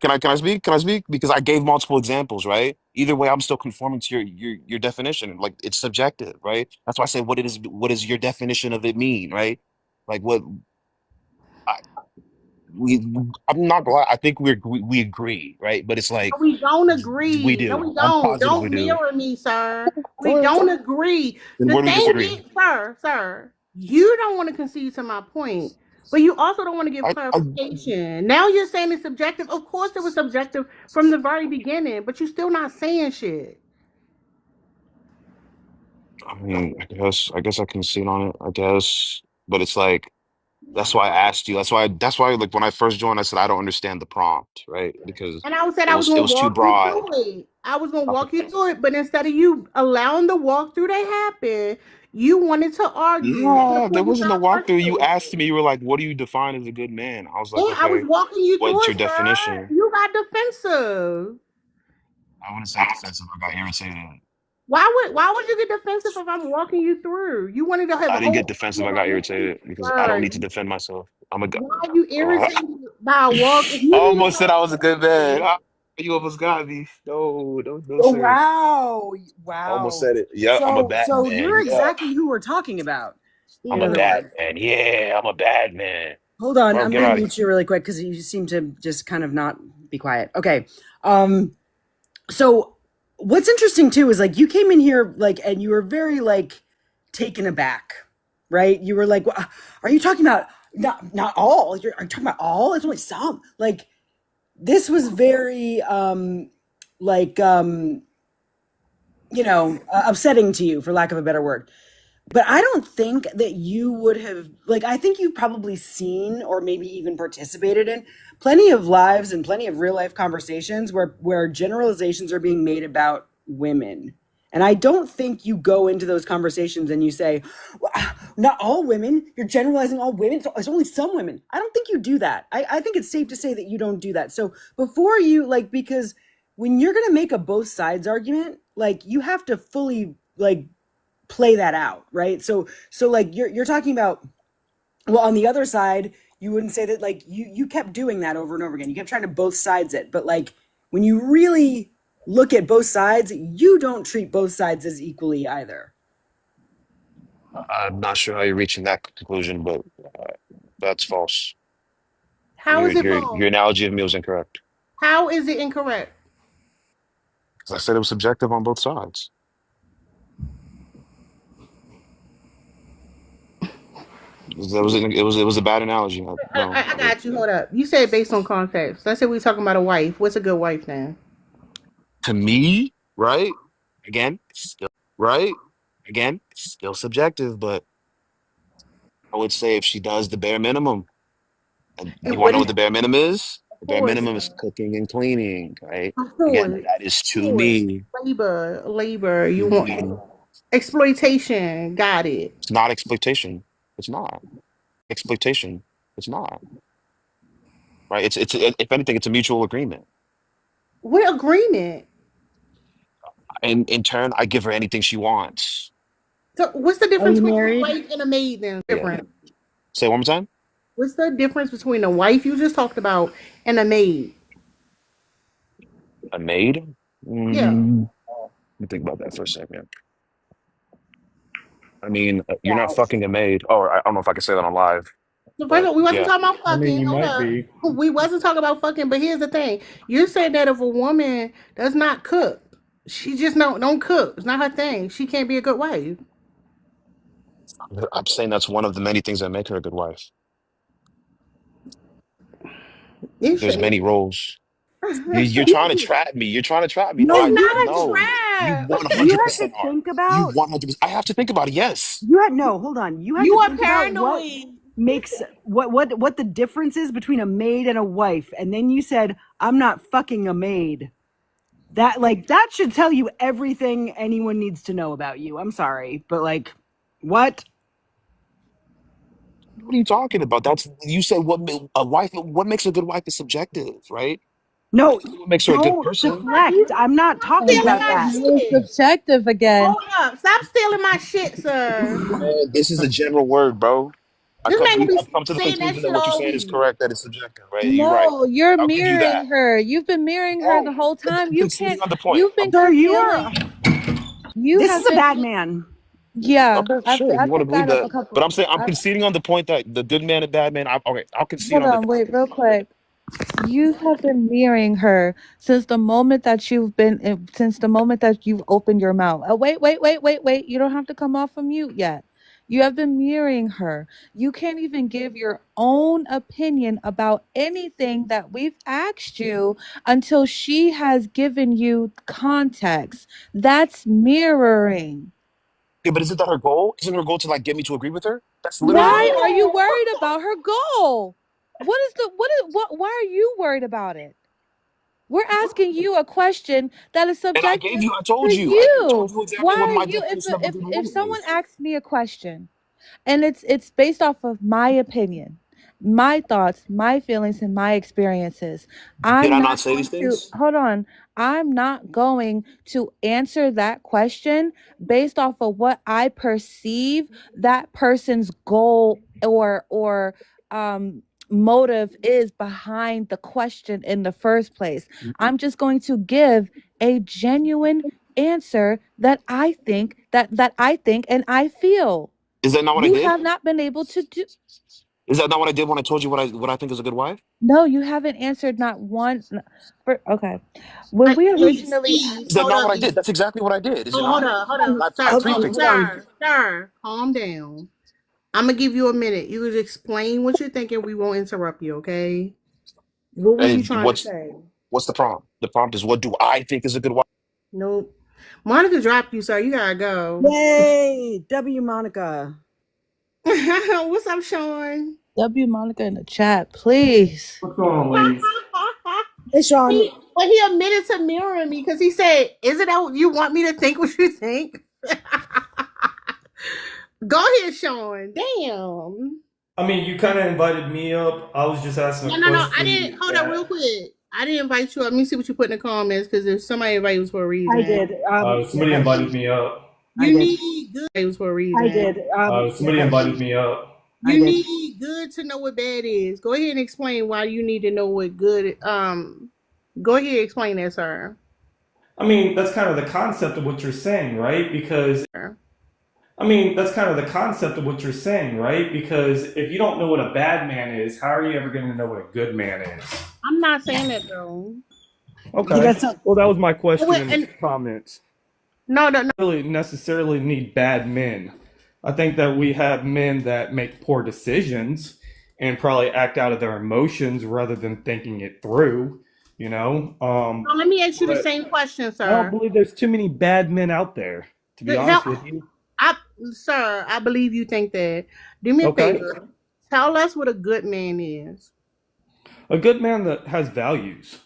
Can I speak? Can I speak? Because I gave multiple examples, right? Either way, I'm still conforming to your definition. Like it's subjective, right? That's why I say what is your definition of it mean, right? Like what I, we I'm not gonna lie, I think we agree, right? But it's like No, we don't we agree. No, do. we I'm don't. positive we Don't do. mirror me, sir. We All right, don't agree. then The where do we thing disagree? is, sir, you don't want to concede to my point, but you also don't want to give I clarification. Now you're saying it's subjective. Of course, it was subjective from the very beginning, but you're still not saying shit. I mean, I guess I can see on it, I guess. But it's like that's why I asked you. That's why like when I first joined, I said I don't understand the prompt, right? Because And I said it I was was it going to was too walk you broad. through it. I was going to Okay. walk you through it, but instead of you allowing the walkthrough to happen, you wanted to argue to the No, there point you wasn't a got walkthrough. You frustrated. asked me, you were like, what do you define as a good man? I was like, Yeah, I was okay, walking you through what's your it, sir. definition? You got defensive. I wouldn't say defensive. I got irritated. Why would you get defensive if I'm walking you through? You wanted to have I a didn't whole get defensive. I argument got on this irritated shit, because I don't sir. need to defend myself. Why are you I irritated by a walk? If you need almost said I was a good man. accountability, Ah, you almost got me. No, don't Oh, say it. wow. Almost Wow. said it. Yeah, I'm a So bad so man. you're Yeah, exactly who we're talking about, I'm in a other yeah. bad words. man. Yeah, I'm a bad man. Hold on, Bro, I'm get gonna out of here. mute you really quick because you seem to just kind of not be quiet. Okay. Um, so what's interesting too is like you came in here like and you were very like taken aback, right? You were like, are you talking about not all? Are you talking about all? It's only some. Like this was very like upsetting to you for lack of a better word. But I don't think that you would have like I think you've probably seen or maybe even participated in plenty of lives and plenty of real life conversations where generalizations are being made about women. And I don't think you go into those conversations and you say, well, not all women, you're generalizing all women. It's only some women. I don't think you do that. I think it's safe to say that you don't do that. So before you like, because when you're going to make a both sides argument, like you have to fully like play that out, right? So like you're talking about well on the other side, you wouldn't say that like you kept doing that over and over again. You kept trying to both sides it, but like when you really look at both sides, you don't treat both sides as equally either. I'm not sure how you're reaching that conclusion, but that's false. How Your is it your false? your analogy of me was incorrect. How is it incorrect? Because I said it was subjective on both sides. It was a bad analogy. No, I got you. Hold up. You said based on context. Let's say we're talking about a wife. What's a good wife then? to me, right? Again, still right. Again, still subjective, but I would say if she does the bare minimum, and you And want to what know what is the bare minimum is? The bare course, minimum is cooking and cleaning, right? of Again, course, that is of to course. me. Labor. You want Mhm. exploitation. Got it. It's not exploitation. It's not exploitation. It's not right. It's if anything, it's a mutual agreement. What agreement? And in turn, I give her anything she wants. So what's the Are difference you between a married? wife and a maid then? Yeah. Different. Say it one more time. What's the difference between a wife you just talked about and a maid? A maid. Yeah. Let me think about that for a second. I mean, you're not Yeah. fucking a maid. Oh, I don't know if I can say that on live, So first of but all, we wasn't yeah, talking about I mean, fucking. you Hold might up. be. We wasn't talking about fucking, but here's the thing. You said that if a woman does not cook, she just don't cook. It's not her thing. She can't be a good wife. I'm saying that's one of the many things that make her a good wife. It There's many should. roles. You're trying to trap me. You're trying to trap me. No, No, It's I you not had a to no. You trap. you had to 100% are. think You about 100%. I have to think about it. Yes. you had no, hold on. You had You to are think about what paranoid. makes what the difference is between a maid and a wife. And then you said, I'm not fucking a maid. That should tell you everything anyone needs to know about you. I'm sorry, but like what? What are you talking about? That's you said a wife. What makes a good wife is subjective, right? I No, can tell you what makes her a good don't person. deflect. I'm not Stop talking stealing about my that. No, it's shit. subjective again. Hold up. Stop stealing my shit, sir. Man, this is a general word, bro. This man gonna be I've come to the saying that conclusion that shit what you're all saying is week. correct, that it's subjective, right? You're right. No, you're I'll give you mirroring that. her. You've been mirroring her the Oh, whole time. I'm You conceding can't. on the point. You've been Sir, you concealing. are. You This have is a been. bad man. Yeah, Okay, sure, if I you want to picked believe that up a that. couple. But I'm saying I'm I, conceding on the point that the good man and bad man. Okay, I'll concede hold on the on, wait, real quick. You have been mirroring her since the moment that since the moment that you've opened your mouth. Wait. You don't have to come off of mute yet. You have been mirroring her. You can't even give your own opinion about anything that we've asked you until she has given you context. That's mirroring. Yeah, but isn't that her goal? Isn't her goal to like get me to agree with her? That's literally her Why goal. are you worried about her goal? Why are you worried about it? We're asking you a question that is And I subjective gave you, to I told you. you exactly Why what are my you definition of a good if woman someone is. asks me a question and it's based off of my opinion, my thoughts, my feelings and my experiences, Did I'm I not not say these going to things? hold on. I'm not going to answer that question based off of what I perceive that person's goal or motive is behind the question in the first place. I'm just going to give a genuine answer that I think and I feel. Is that not what I You did? have not been able to do. Is that not what I did when I told you what I think is a good wife? No, you haven't answered not one. Okay, when we originally Ease, Is that hold not up, what I Ease. did? That's exactly what I did. Is it Oh, not? hold up, I sir, prefixed it. sir, calm down. I'm gonna give you a minute. You can explain what you're thinking. We won't interrupt you, okay? What was you And trying to say? what's the prompt? The prompt is what do I think is a good wife? Nope. Monica dropped you, sir. You gotta go. Yay, W Monica. What's up, Sean? W Monica in the chat, please. What's going on, ladies? Hey, Sean. But he admitted to mirroring me because he said, "Isn't that what you want me to think what you think?" Go ahead, Sean. Damn. I mean, you kind of invited me up. I was just asking a No. question. I didn't. Hold up, real quick. I didn't invite you up. Let me see what you put in the comments because if somebody invited you for a reason, I did. Somebody invited me up. You need good. It was for a reason. I did. Somebody invited me up. You need good to know what bad is. Go ahead and explain why you need to know what good. Go ahead and explain that, sir. I mean, that's kind of the concept of what you're saying, right? Because that's kind of the concept of what you're saying, right? Because if you don't know what a bad man is, how are you ever going to know what a good man is? I'm not saying that though. Okay. Well, that was my question in the comments. No. Really necessarily need bad men. I think that we have men that make poor decisions and probably act out of their emotions rather than thinking it through, you know. So let me ask you the same question, sir. I don't believe there's too many bad men out there, to be honest with you. Sir, I believe you think that. Do me a favor. Tell us what a good man is. A good man that has values.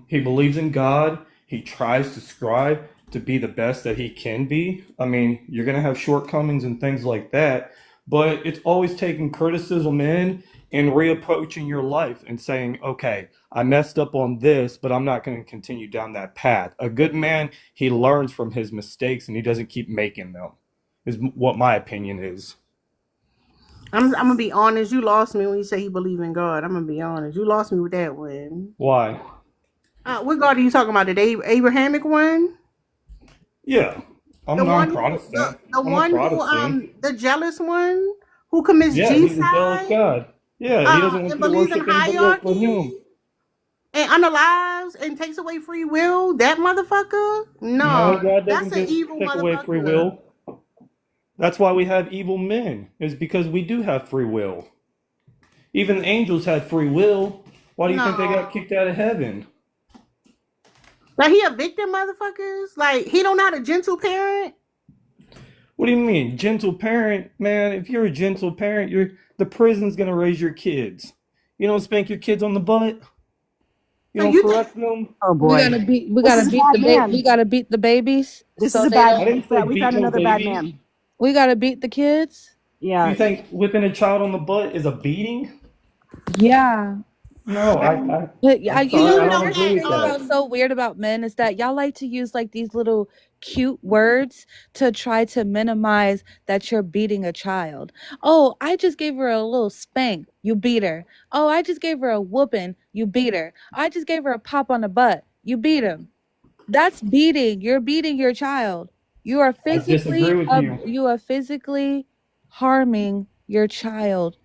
He believes in God. He tries to strive to be the best that he can be. I mean, you're going to have shortcomings and things like that, but it's always taking criticism in and reapproaching your life and saying, okay, I messed up on this, but I'm not going to continue down that path. A good man, he learns from his mistakes and he doesn't keep making them, is what my opinion is. I'm gonna be honest. You lost me when you say he believe in God. I'm gonna be honest. You lost me with that one. Why? What God are you talking about? The Abrahamic one? Yeah, I'm non-Protestant. The one who, the jealous one who commits genocide. He's a jealous God. Yeah, he doesn't want you to worship anybody else but him. And unalives and takes away free will. That motherfucker? No, God that's an evil take motherfucker. away free will. That's why we have evil men. Is because we do have free will. Even the angels had free will. Why do you think they got kicked out of heaven? Like he evicted motherfuckers? Like he don't know how to gentle parent? What do you mean? Gentle parent? Man, if you're a gentle parent, the prison's gonna raise your kids. You don't spank your kids on the butt. You don't correct them. Oh boy. We gotta beat the babies. This is a bad man. We found another bad man. We gotta beat the kids. Yeah. You think whipping a child on the butt is a beating? Yeah. No, But I'm you sorry, know You I what don't know here's agree the that with thing that. about so weird about men is that y'all like to use like these little cute words to try to minimize that you're beating a child. Oh, I just gave her a little spank. You beat her. Oh, I just gave her a whooping. You beat her. I just gave her a pop on the butt. You beat him. That's beating. You're beating your child. You are I disagree physically with you. you are physically harming your child.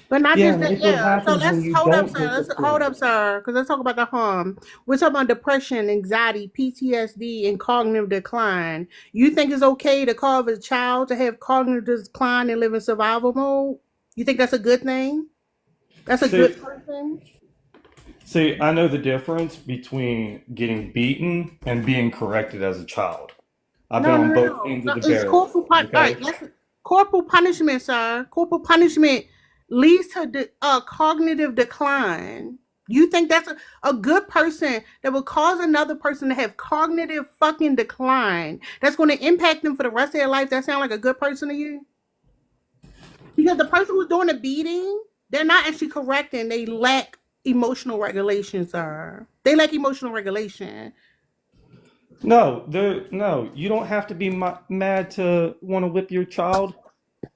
But not Yeah, just and that, look what yeah. So happens when let's you hold up, don't sir. Let's hold discipline. up, sir, because let's talk about the harm. We're talking about depression, anxiety, PTSD, and cognitive decline. You think it's okay to cause a child to have cognitive decline and live in survival mode? You think that's a good thing? That's a See, good person? see, I know the difference between getting beaten and being corrected as a child. I've been No, no, on no, both no. ends of No, the it's barrel. all Okay. right, corporal punishment, sir. Corporal punishment leads to cognitive decline. You think that's a good person that will cause another person to have cognitive fucking decline? That's going to impact them for the rest of their life. That sound like a good person to you? Because the person who's doing the beating, they're not actually correcting. They lack emotional regulation, sir. They lack emotional regulation. No, you don't have to be mad to want to whip your child.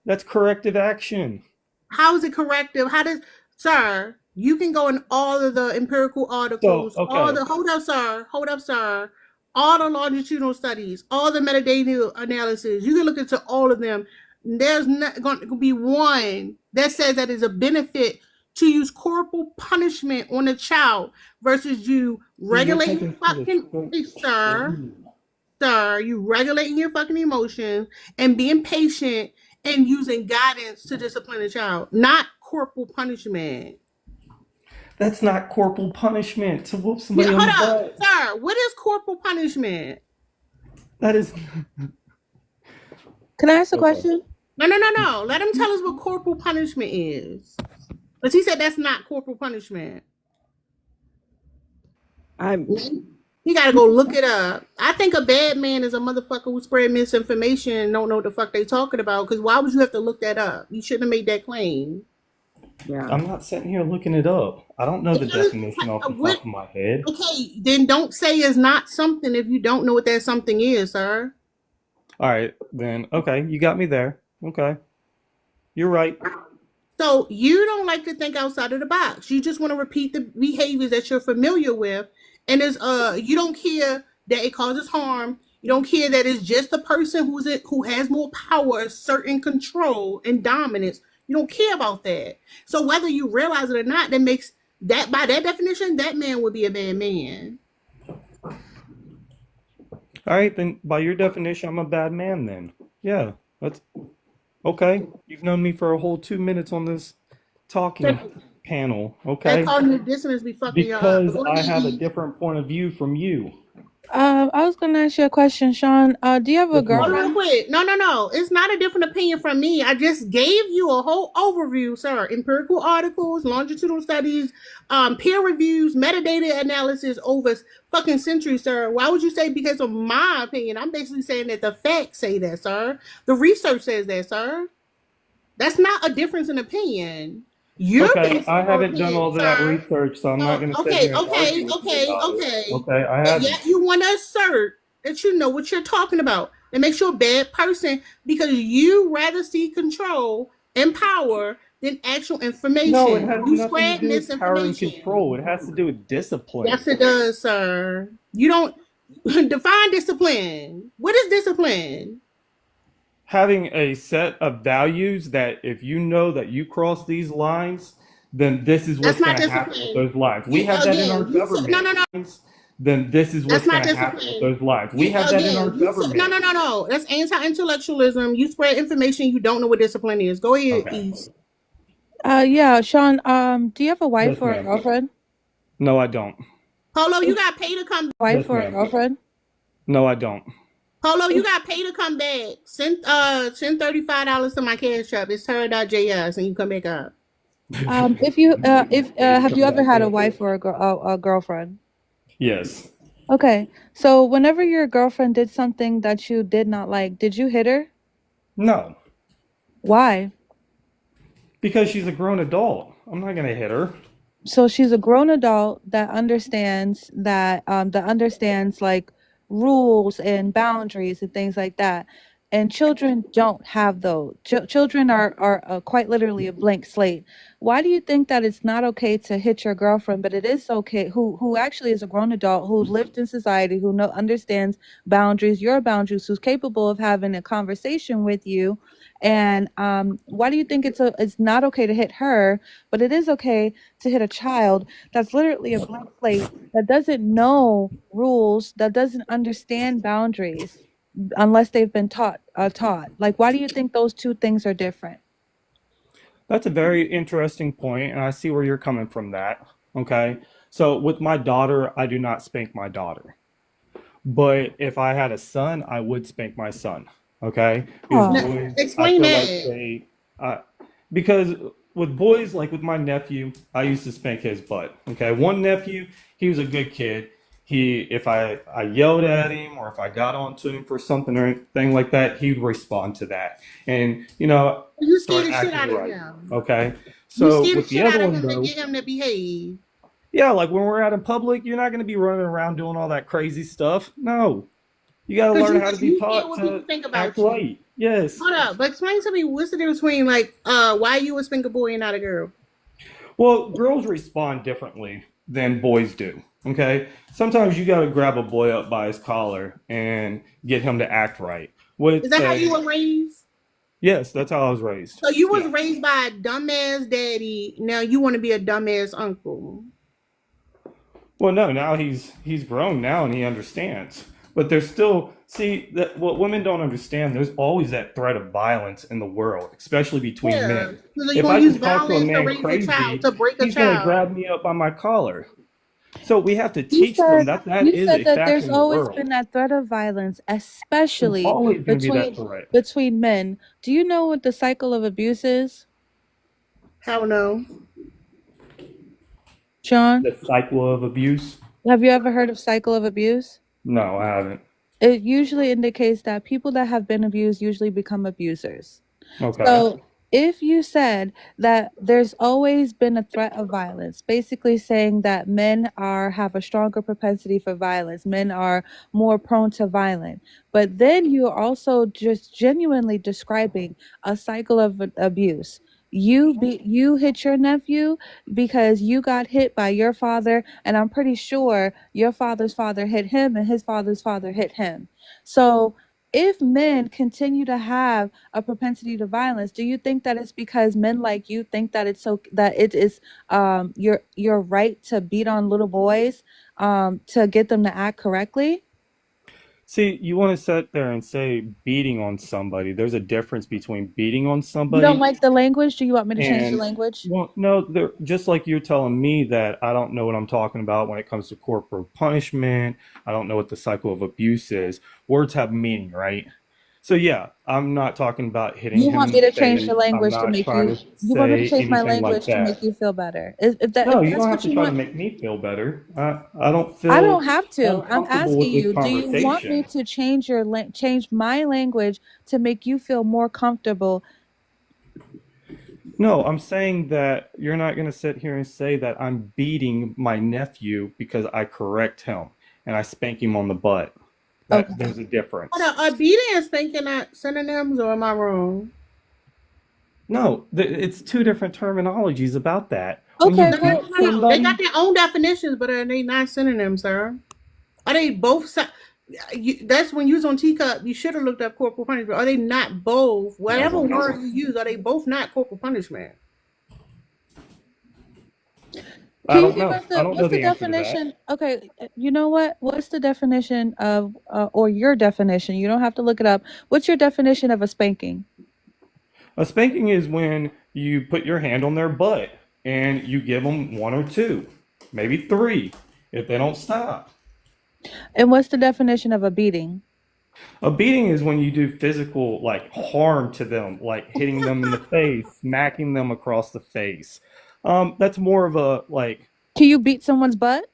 That's corrective action. How is it corrective? How does, sir, you can go in all of the empirical So, articles, all okay, the, hold up, sir, all the longitudinal studies, all the metadata analysis. You can look into all of them. There's not going to be one that says that is a benefit to use corporal punishment on a child versus you see, you're regulating taking to the fucking, straight sir, extreme. you regulating your fucking emotions and being patient and using guidance to discipline a child, not corporal punishment. That's not corporal punishment to whoop Yeah, somebody on hold the up, butt. sir. What is corporal punishment? That is Can I ask a okay. question? No, no, no, no. Let him tell us what corporal punishment is. Because he said that's not corporal punishment. I'm You gotta go look it up. I think a bad man is a motherfucker who spread misinformation and don't know what the fuck they talking about. Because why would you have to look that up? You shouldn't have made that claim. yeah. I'm not sitting here looking it up. I don't know the definition off the top What? of my head. Okay, then don't say it's not something if you don't know what that something is, sir. All right, then. Okay, you got me there. Okay, you're right. So you don't like to think outside of the box. You just want to repeat the behaviors that you're familiar with, and it's you don't care that it causes harm. You don't care that it's just the person who has more power, certain control and dominance. You don't care about that. So whether you realize it or not, that makes that by that definition, that man would be a bad man. All right, then. By your definition, I'm a bad man. Then, yeah, that's okay. You've known me for a whole 2 minutes on this That, talking panel. that Okay, cognitive dissonance be fucking you up. But because go I ahead, have a E. different point of view from you. I was gonna ask you a question, Sean. Do you have a Yes, Hold on ma'am. real girlfriend? quick. No, no, no. It's not a different opinion from me. I just gave you a whole overview, sir. Empirical articles, longitudinal studies, peer reviews, metadata analysis over fucking centuries, sir. Why would you say because of my opinion? I'm basically saying that the facts say that, sir. The research says that, sir. That's not a difference in opinion. You're Okay, basing I your haven't done opinion, all of that sir. research, so I'm not Oh, going to sit okay, here and okay, argue with you okay, about it. okay. Okay, I And haven't. yet you want to assert that you know what you're talking about. That makes you a bad person because you rather see control and power than actual No, it information. has You nothing to spread do with power and misinformation. control. It has to do with discipline. Yes, it does, sir. You don't define discipline. What is discipline? Having a set of values that if you know that you cross these lines, then this is That's what's not going to happen with discipline. those lines. We You have that in our again. You said no, government. no, no. Then this is That's what's not going to happen with discipline. those lines. We You have that in our again. You said no, government. no, no, no. That's anti-intellectualism. You spread information. You don't know what discipline is. Go ahead, Okay. East. Yeah, Sean. Do you have a wife Yes, or a ma'am. girlfriend? No, I don't. Polo, you got paid to come. Wife Yes, or a ma'am. girlfriend? No, I don't. Polo, you got paid to come back. Send $35 to my cash app. It's her.js and you come back up. If have you ever had a wife or a girlfriend? Yes. Okay, so whenever your girlfriend did something that you did not like, did you hit her? No, Why? because she's a grown adult. I'm not going to hit her. So she's a grown adult that understands like rules and boundaries and things like that. And children don't have those. Children are quite literally a blank slate. Why do you think that it's not okay to hit your girlfriend, but it is okay, who actually is a grown adult, who lived in society, who understands boundaries, your boundaries, who's capable of having a conversation with you? And why do you think it's not okay to hit her, but it is okay to hit a child that's literally a blank slate, that doesn't know rules, that doesn't understand boundaries unless they've been taught? Like, why do you think those two things are different? That's a very interesting point, and I see where you're coming from that. Okay. So with my daughter, I do not spank my daughter. But if I had a son, I would spank my son. Okay. Because Oh, Now, boys, I explain feel like that. uh, because with boys, like with my nephew, I used to spank his butt. Okay. One nephew, he was a good kid. If I yelled at him or if I got onto him for something or anything like that, he'd respond to that. And, You scared start the shit acting out of right. him. Okay. You So scared the with the shit other out of one him to though, get him to behave. yeah, like when we're out in public, you're not going to be running around doing all that crazy stuff. No, you got to Because learn how to be you scared taught what people to think act about you. right. Yes. Hold up, but explain to me what's the difference between like why you would spank a boy and not a girl? Well, girls respond differently than boys do. Okay. Sometimes you got to grab a boy up by his collar and get him to act right. Is With that how you a were raised? Yes, that's how I was raised. So you was Yeah. raised by a dumbass daddy. Now you want to be a dumbass uncle. Well, no, now he's grown now and he understands. But there's still see that what women don't understand. There's always that threat of violence in the world, especially between Yeah. men. So you're If gonna I use just talk to a violence to man raise a child, crazy, to break a he's gonna child. grab me up by my collar. So we have to You teach them said that that you is said a that fact there's in the always been world. that threat of violence, There's especially always going to be that between threat. men. Do you know what the cycle of abuse is, Hell no. Sean? The cycle of abuse? Have you ever heard of cycle of abuse? No, I haven't. It usually indicates that people that have been abused usually become abusers. Okay. So if you said that there's always been a threat of violence, basically saying that men have a stronger propensity for violence, men are more prone to violence, but then you're also just genuinely describing a cycle of abuse. You hit your nephew because you got hit by your father, and I'm pretty sure your father's father hit him and his father's father hit him. So if men continue to have a propensity to violence, do you think that it's because men like you think that it is your right to beat on little boys to get them to act correctly? See, you want to sit there and say beating on somebody. There's a difference between beating on You don't somebody like the language? Do you want me to change the and, language? well, no, they're just like you're telling me that I don't know what I'm talking about when it comes to corporal punishment. I don't know what the cycle of abuse is. Words have meaning, right? So yeah, I'm not talking about hitting You him want in me the to change the face. I'm language to not make trying you to you want me to say change my anything like language to make that. you feel better? If No, you that's don't have what to you try to want, make me feel better. I don't I don't feel have to. I'm uncomfortable asking with this you, do you want me conversation. to change my language to make you feel more comfortable? No, I'm saying that you're not going to sit here and say that I'm beating my nephew because I correct him and I spank him on the butt. That Okay. there's a difference. Hold up, are beating and spanking not synonyms, or am I wrong? No, it's two different terminologies about that. When you Okay, No, no, well, beat no, no, no. They got somebody, their own definitions, but are they not synonyms, sir? Are they both? That's when you was on teacup. You should have looked up corporal punishment. Are they not both? I was Whatever on word mute. you use, are they both not corporal punishment? can you give us I the don't know what's the the answer to that. definition? Okay, you know what? What's the definition of or your definition? You don't have to look it up. What's your definition of a spanking? A spanking is when you put your hand on their butt and you give them one or two, maybe three, if they don't stop. And what's the definition of a beating? A beating is when you do physical like harm to them, like hitting them in the face, smacking them across the face. That's more of a like. Can you beat someone's butt?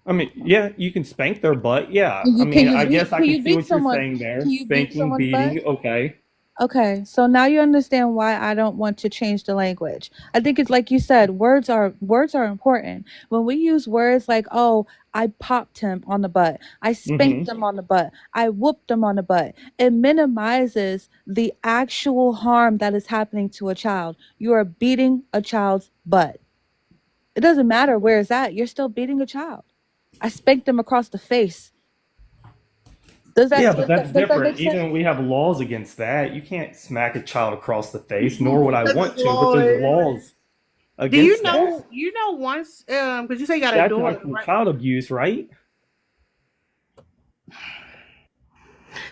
I mean, yeah, you can spank their butt. Yeah, I mean, I guess I Can can you see beat what you're someone? saying there. Can you beat Spanking, someone's butt? beating, okay. Okay, so now you understand why I don't want to change the language. I think it's like you said, words are important. When we use words like, "Oh, I popped him on the butt. I spanked Mm-hmm. him on the butt. I whooped him on the butt." It minimizes the actual harm that is happening to a child. You are beating a child's butt. It doesn't matter where it's at. You're still beating a child. I spanked him across the face. Does that Yeah, but does that's that, does that make different. sense? Even we have laws against that. You can't smack a child across the face, nor would I Because want it's to, but there's laws. laws Do you against that. know? You know once, because you say you got a That's daughter, actual right? child abuse, right?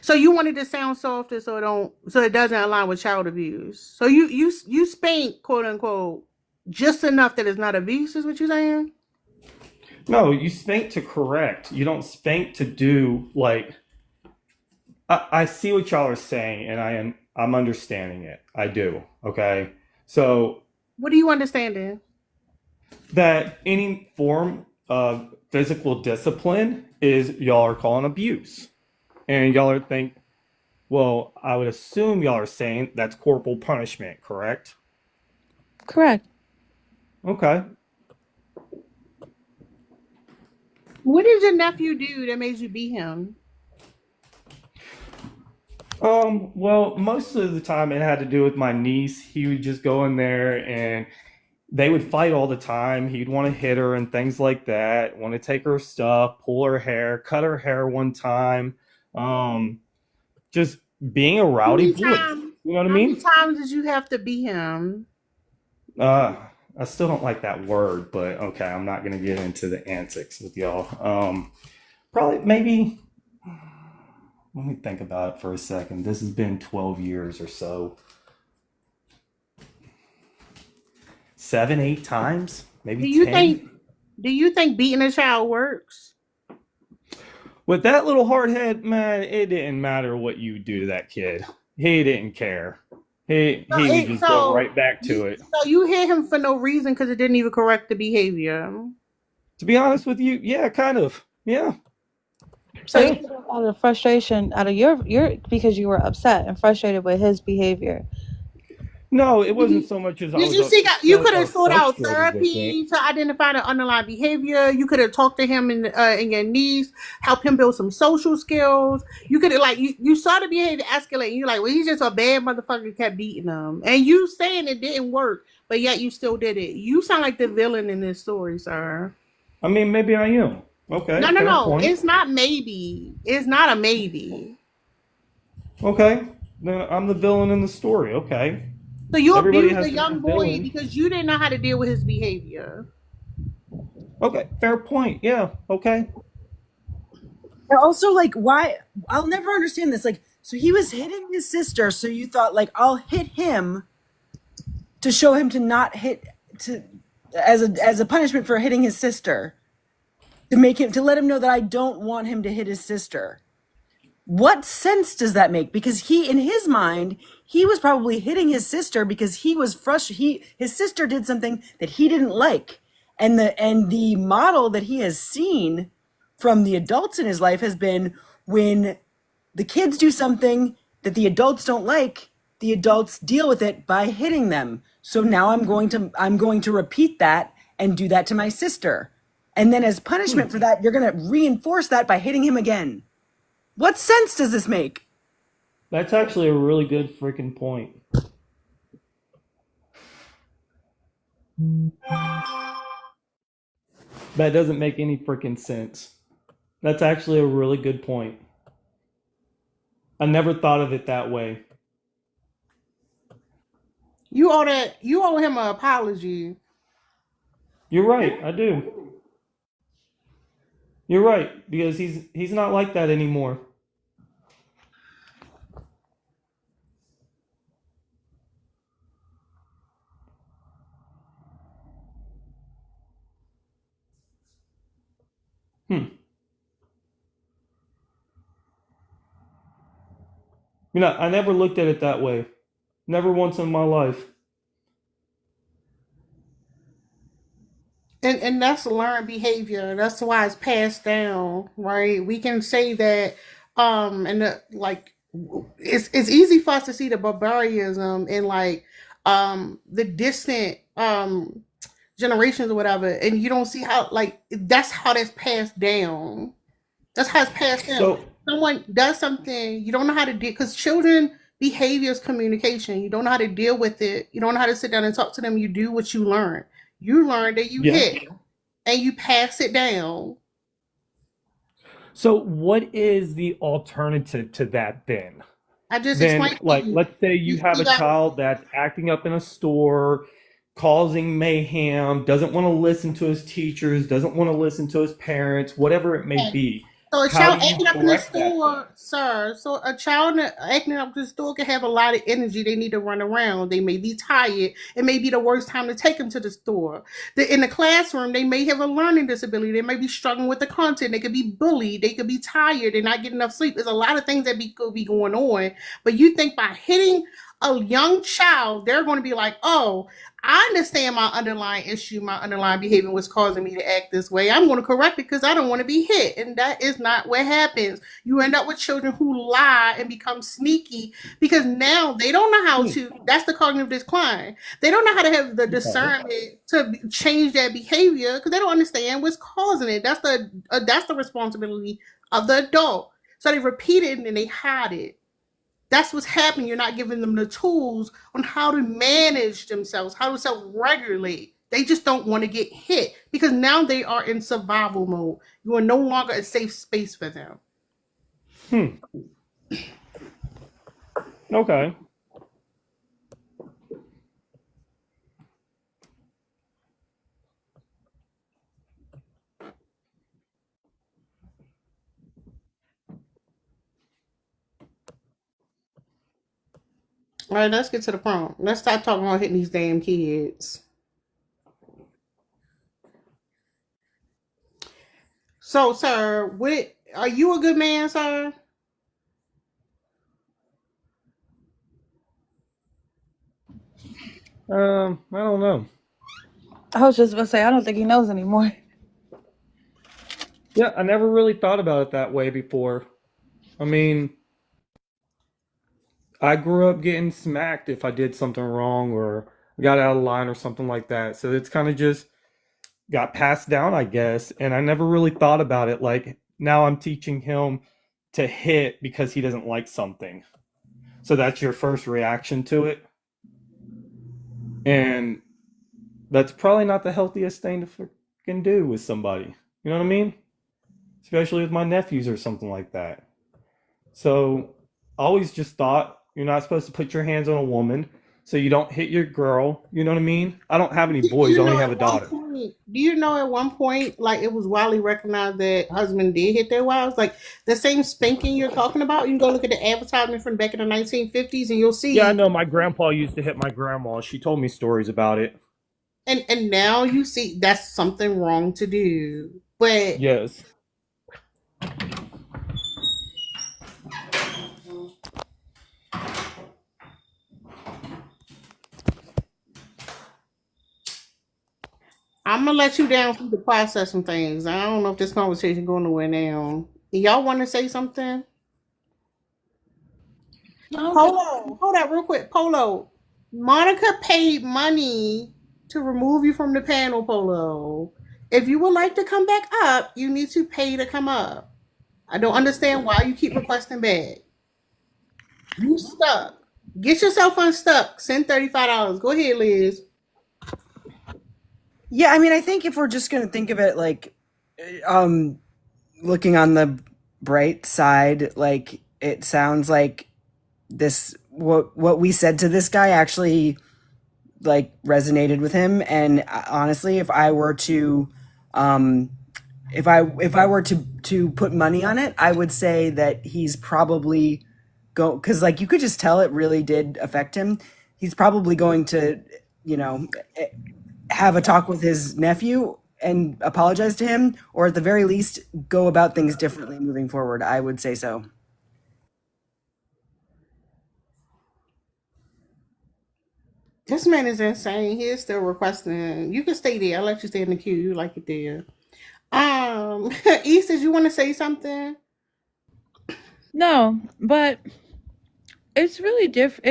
So you wanted to sound softer, so it doesn't align with child abuse. So you spank, quote unquote, just enough that it's not abuse, is what you're saying? No, you spank to correct. You don't spank to do like I see what y'all are saying, and I'm understanding it. I do. Okay. So What are you understanding? that any form of physical discipline is y'all are calling abuse. And y'all are think, well, I would assume y'all are saying that's corporal punishment, correct? Correct. Okay. What did your nephew do that made you beat him? Well, most of the time it had to do with my niece. He would just go in there and they would fight all the time. He'd want to hit her and things like that, want to take her stuff, pull her hair, cut her hair one time. Um, just being a How rowdy many bully. times? You know what I How many mean? times did you have to beat him? Uh, I still don't like that word, but okay, I'm not gonna get into the antics with y'all. Probably maybe let me think about it for a second. This has been 12 years or so. 7, 8 times, maybe Do you 10. think? Do you think beating a child works? With that little hard head, man, it didn't matter what you do to that kid. He didn't care. So, He would just go right back you, to it. so you hit him for no reason because it didn't even correct the behavior. To be honest with you, yeah, kind of. Yeah. So you Yeah. did it out of frustration, out of your because you were upset and frustrated with his behavior. No, it wasn't so much as I Did was you seek out? You upset could have or sought out frustrated with it. therapy to identify the underlying behavior. You could have talked to him in your niece, help him build some social skills. You could have you saw the behavior escalate. And you're like, well, he's just a bad motherfucker. Kept beating him, and you saying it didn't work, but yet you still did it. You sound like the villain in this story, sir. I mean, maybe I am. No, Okay, no, fair no. point. It's not maybe. It's not a maybe. Okay, then I'm the villain in the story. Okay, So you everybody abused has a young different boy villains. because you didn't know how to deal with his behavior. Okay, fair point. Yeah. Okay. And also, like, why? I'll never understand this. Like, so he was hitting his sister, so you thought, like, I'll hit him to show him to not hit to as a punishment for hitting his sister, to make him to let him know that I don't want him to hit his sister. What sense does that make? Because he, in his mind, he was probably hitting his sister because he was frustrated. His sister did something that he didn't like, and the model that he has seen from the adults in his life has been when the kids do something that the adults don't like, the adults deal with it by hitting them. So now I'm going to repeat that and do that to my sister. And then as Hmm. punishment for that, you're going to reinforce that by hitting him again. What sense does this make? That's actually a really good freaking point. That doesn't make any freaking sense. That's actually a really good point. I never thought of it that way. You owe that. You owe him an apology. You're right. I do. You're right because he's not like that anymore. Hmm. You know, I never looked at it that way. Never once in my life. And that's learned behavior. That's why it's passed down, right? We can say that, and like it's easy for us to see the barbarism and like the distant generations or whatever, and you don't see how like that's how that's passed down. That's how it's passed down. So Someone does something, you don't know how to deal because children behavior is communication. You don't know how to deal with it. You don't know how to sit down and talk to them. You do what you learn. You learn that you yeah. hit and you pass it down. So what is the alternative to that then? I just Then, explained to like, you. let's say you have You a got child that's acting up in a store, causing mayhem, doesn't want to listen to his teachers, doesn't want to listen to his parents, whatever it may be. so a How child do you acting up in the correct that store, then? sir. So a child acting up in the store can have a lot of energy. They need to run around. They may be tired. It may be the worst time to take them to the store. In the classroom, they may have a learning disability. They may be struggling with the content. They could be bullied. They could be tired. They're not getting enough sleep. There's a lot of things that could be going on. But you think by hitting a young child, they're going to be like, oh, I understand my underlying issue, my underlying behavior was causing me to act this way. I'm going to correct it because I don't want to be hit. And that is not what happens. You end up with children who lie and become sneaky because now they don't know how Hmm. to, that's the cognitive decline. They don't know how to have the Okay. discernment to change their behavior because they don't understand what's causing it. That's the responsibility of the adult. So they repeat it and then they hide it. That's what's happening. You're not giving them the tools on how to manage themselves, how to self-regulate. They just don't want to get hit because now they are in survival mode. You are no longer a safe space for them. Hmm. Okay. All right, let's get to the prompt. Let's stop talking about hitting these damn kids. So, sir, what are you a good man, sir? I don't know. I was just about to say, I don't think he knows anymore. Yeah, I never really thought about it that way before. I mean, I grew up getting smacked if I did something wrong or got out of line or something like that. So it's kind of just got passed down, I guess. And I never really thought about it. Like now I'm teaching him to hit because he doesn't like something. So that's your first reaction to it. And that's probably not the healthiest thing to freaking do with somebody. You know what I mean? Especially with my nephews or something like that. So I always just thought you're not supposed to put your hands on a woman so you don't hit your girl. You know what I mean? I don't have any boys, I only have a daughter. Do you know at one point, like it was widely recognized that husband did hit their wives? Like the same spanking you're talking about, you can go look at the advertisement from back in the 1950s and you'll Yeah, I see, know my grandpa used to hit my grandma. She told me stories about it. and now you see that's something wrong to do. But Yes. I'm gonna let you down through the process some things. I don't know if this conversation going nowhere now. Y'all want to say something? Okay. Polo, hold that real quick. Polo, Monica paid money to remove you from the panel. Polo, if you would like to come back up, you need to pay to come up. I don't understand why you keep requesting back. You stuck. Get yourself unstuck. Send $35. Go ahead, Liz. Yeah, I mean, I think if we're just gonna think of it like, um, looking on the bright side, like it sounds like this what we said to this guy actually like resonated with him. And honestly, if I were to, um, if I were to put money on it, I would say that he's probably go because like you could just tell it really did affect him. He's probably going to, you know, have a talk with his nephew and apologize to him, or at the very least, go about things differently moving forward. I would say so. This man is insane. He is still requesting. You can stay there. I'll let you stay in the queue. You like it there. East, did you want to say something? No, but it's really different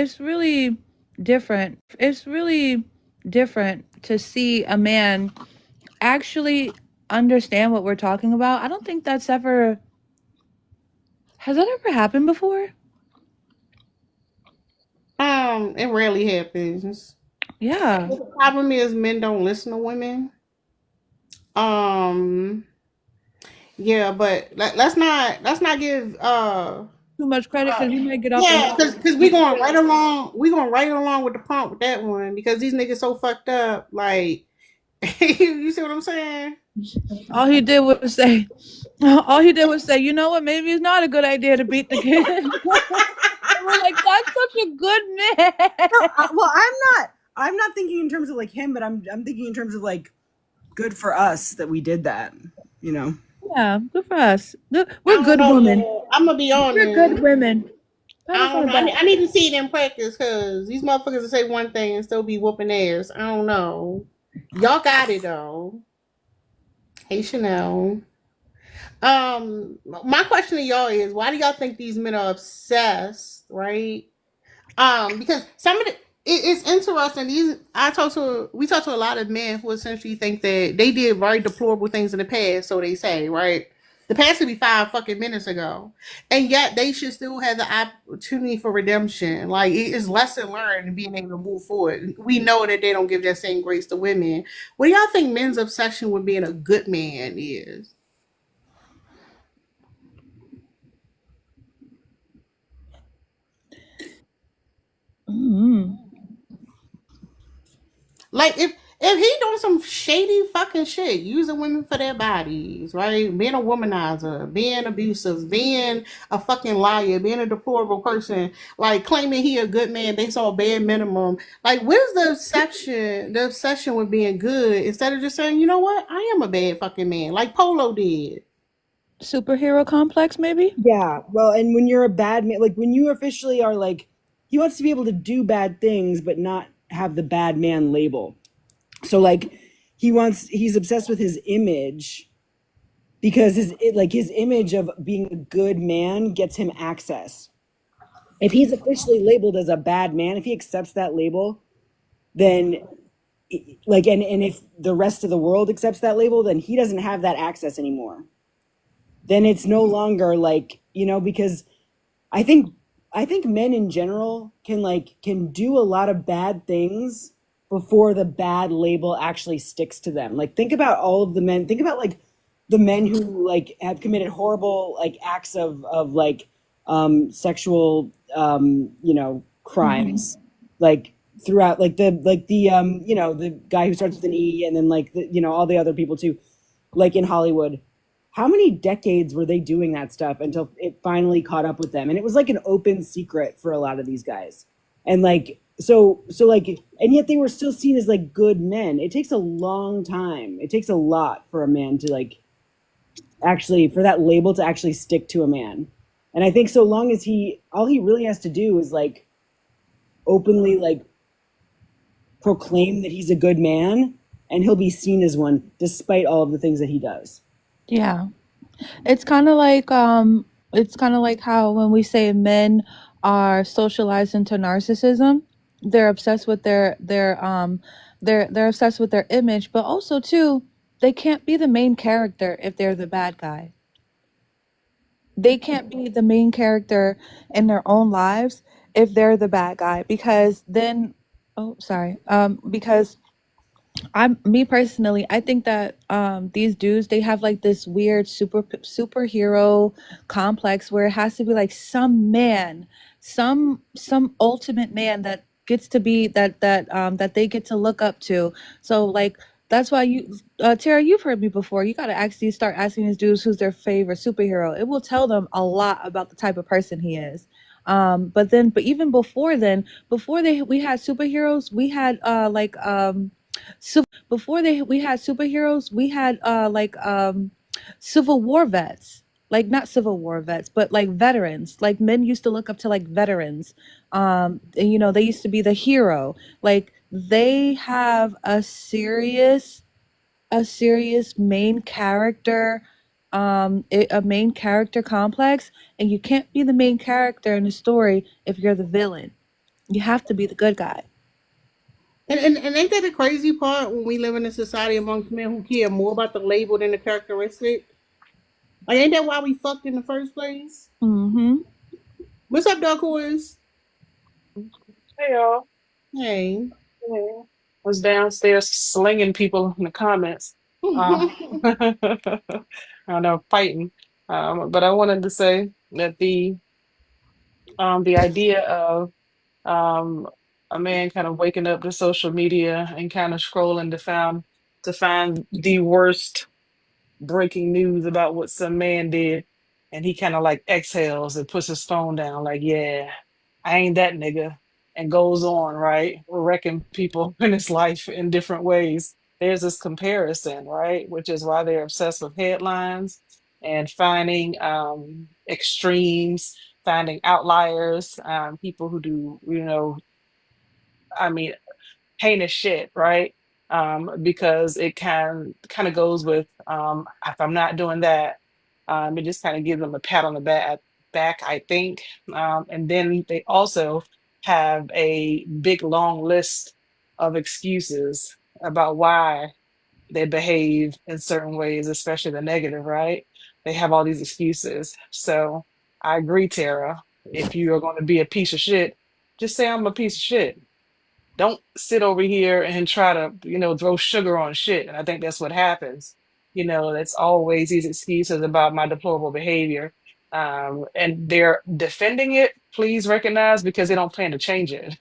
to see a man actually understand what we're talking about. I don't think that's ever has that ever happened before? It rarely happens. Yeah. But the problem is men don't listen to women. Um, yeah, but let's not give Too much credit because you might get off the yeah, hook. cause we going right along with the prompt with that one because these niggas so fucked up. Like, you see what I'm saying? All he did was say, you know what? Maybe it's not a good idea to beat the kid. We're like, that's such a good No, man. well, I'm not thinking in terms of like him, but I'm thinking in terms of like good for us that we did that. You know. Yeah, good for us. I We're don't good know, women. man. I'm gonna be We're good honest. women. Pat us I on don't the know. back. I need to see it in practice because these motherfuckers will say one thing and still be whooping ass. I don't know. Y'all got it though. Hey Chanel. My question to y'all is, why do y'all think these men are obsessed, right? Because some of it's interesting. We talk to a lot of men who essentially think that they did very deplorable things in the past, so they say, right? The past could be 5 fucking minutes ago, and yet they should still have the opportunity for redemption. Like it is lesson learned in being able to move forward. We know that they don't give that same grace to women. What do y'all think men's obsession with being a good man is? Mm. Like if he doing some shady fucking shit, using women for their bodies, right? Being a womanizer, being abusive, being a fucking liar, being a deplorable person, like claiming he a good man based on bare minimum. Like, where's the obsession with being good instead of just saying, you know what, I am a bad fucking man, like Polo did. Superhero complex, maybe? Yeah, well, and when you're a bad man, like when you officially are like, he wants to be able to do bad things, but not have the bad man label. So like, he's obsessed with his image because his image of being a good man gets him access. If he's officially labeled as a bad man, if he accepts that label, then like, and if the rest of the world accepts that label, then he doesn't have that access anymore. Then it's no longer like, because I think I think men in general can do a lot of bad things before the bad label actually sticks to them. Like think about all of the men, think about like the men who like have committed horrible like acts of like sexual Hmm. crimes like throughout like the the guy who starts with an E and then like all the other people too like in Hollywood. How many decades were they doing that stuff until it finally caught up with them? And it was like an open secret for a lot of these guys. And like so like and yet they were still seen as like good men. It takes a long time. It takes a lot for a man to like actually for that label to actually stick to a man. And I think so long as he all he really has to do is like openly like proclaim that he's a good man and he'll be seen as one despite all of the things that he does. Yeah. It's kind of like how when we say men are socialized into narcissism, they're obsessed with they're obsessed with their image, but also too, they can't be the main character if they're the bad guy. They can't be the main character in their own lives if they're the bad guy because then oh sorry because I'm me personally, I think that these dudes they have like this weird superhero complex where it has to be like some man, some ultimate man that gets to be that they get to look up to. So like that's why Tara, you've heard me before. You gotta actually start asking these dudes who's their favorite superhero. It will tell them a lot about the type of person he is. But even before then, before they we had superheroes, we had we had superheroes, we had Civil War vets. Like not Civil War vets, but like veterans. Like men used to look up to like veterans. And, they used to be the hero. Like they have a serious main character a main character complex, and you can't be the main character in the story if you're the villain. You have to be the good guy. And ain't that the crazy part when we live in a society amongst men who care more about the label than the characteristic? Like, ain't that why we fucked in the first place? Mm-hmm. What's up, Dark Horse? Hey y'all. Hey. Yeah. Was downstairs slinging people in the comments. I don't know, fighting. But I wanted to say that the idea of um a man kind of waking up to social media and kind of scrolling to find the worst breaking news about what some man did, and he kind of like exhales and puts his phone down, like, yeah, I ain't that nigga, and goes on, right? Wrecking people in his life in different ways. There's this comparison, right? Which is why they're obsessed with headlines and finding extremes, finding outliers, people who do, I mean, heinous shit, right? Because it kind of goes with, if I'm not doing that, it just kind of gives them a pat on the back, I think. And then they also have a big long list of excuses about why they behave in certain ways, especially the negative, right? They have all these excuses. So I agree, Tara. If you are going to be a piece of shit, just say I'm a piece of shit. Don't sit over here and try to, throw sugar on shit. And I think that's what happens. That's always these excuses about my deplorable behavior. And they're defending it, please recognize, because they don't plan to change it.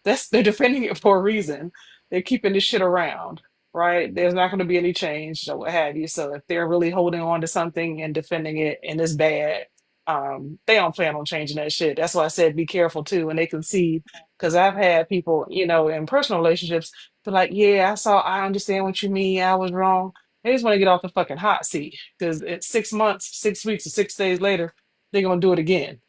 They're defending it for a reason. They're keeping this shit around, right? There's not going to be any change or what have you. So if they're really holding on to something and defending it and it's bad, they don't plan on changing that shit. That's why I said be careful too. And they concede, because I've had people, in personal relationships, be like, yeah, I understand what you mean. I was wrong. They just want to get off the fucking hot seat, because it's 6 months, 6 weeks, or 6 days later, they're going to do it again.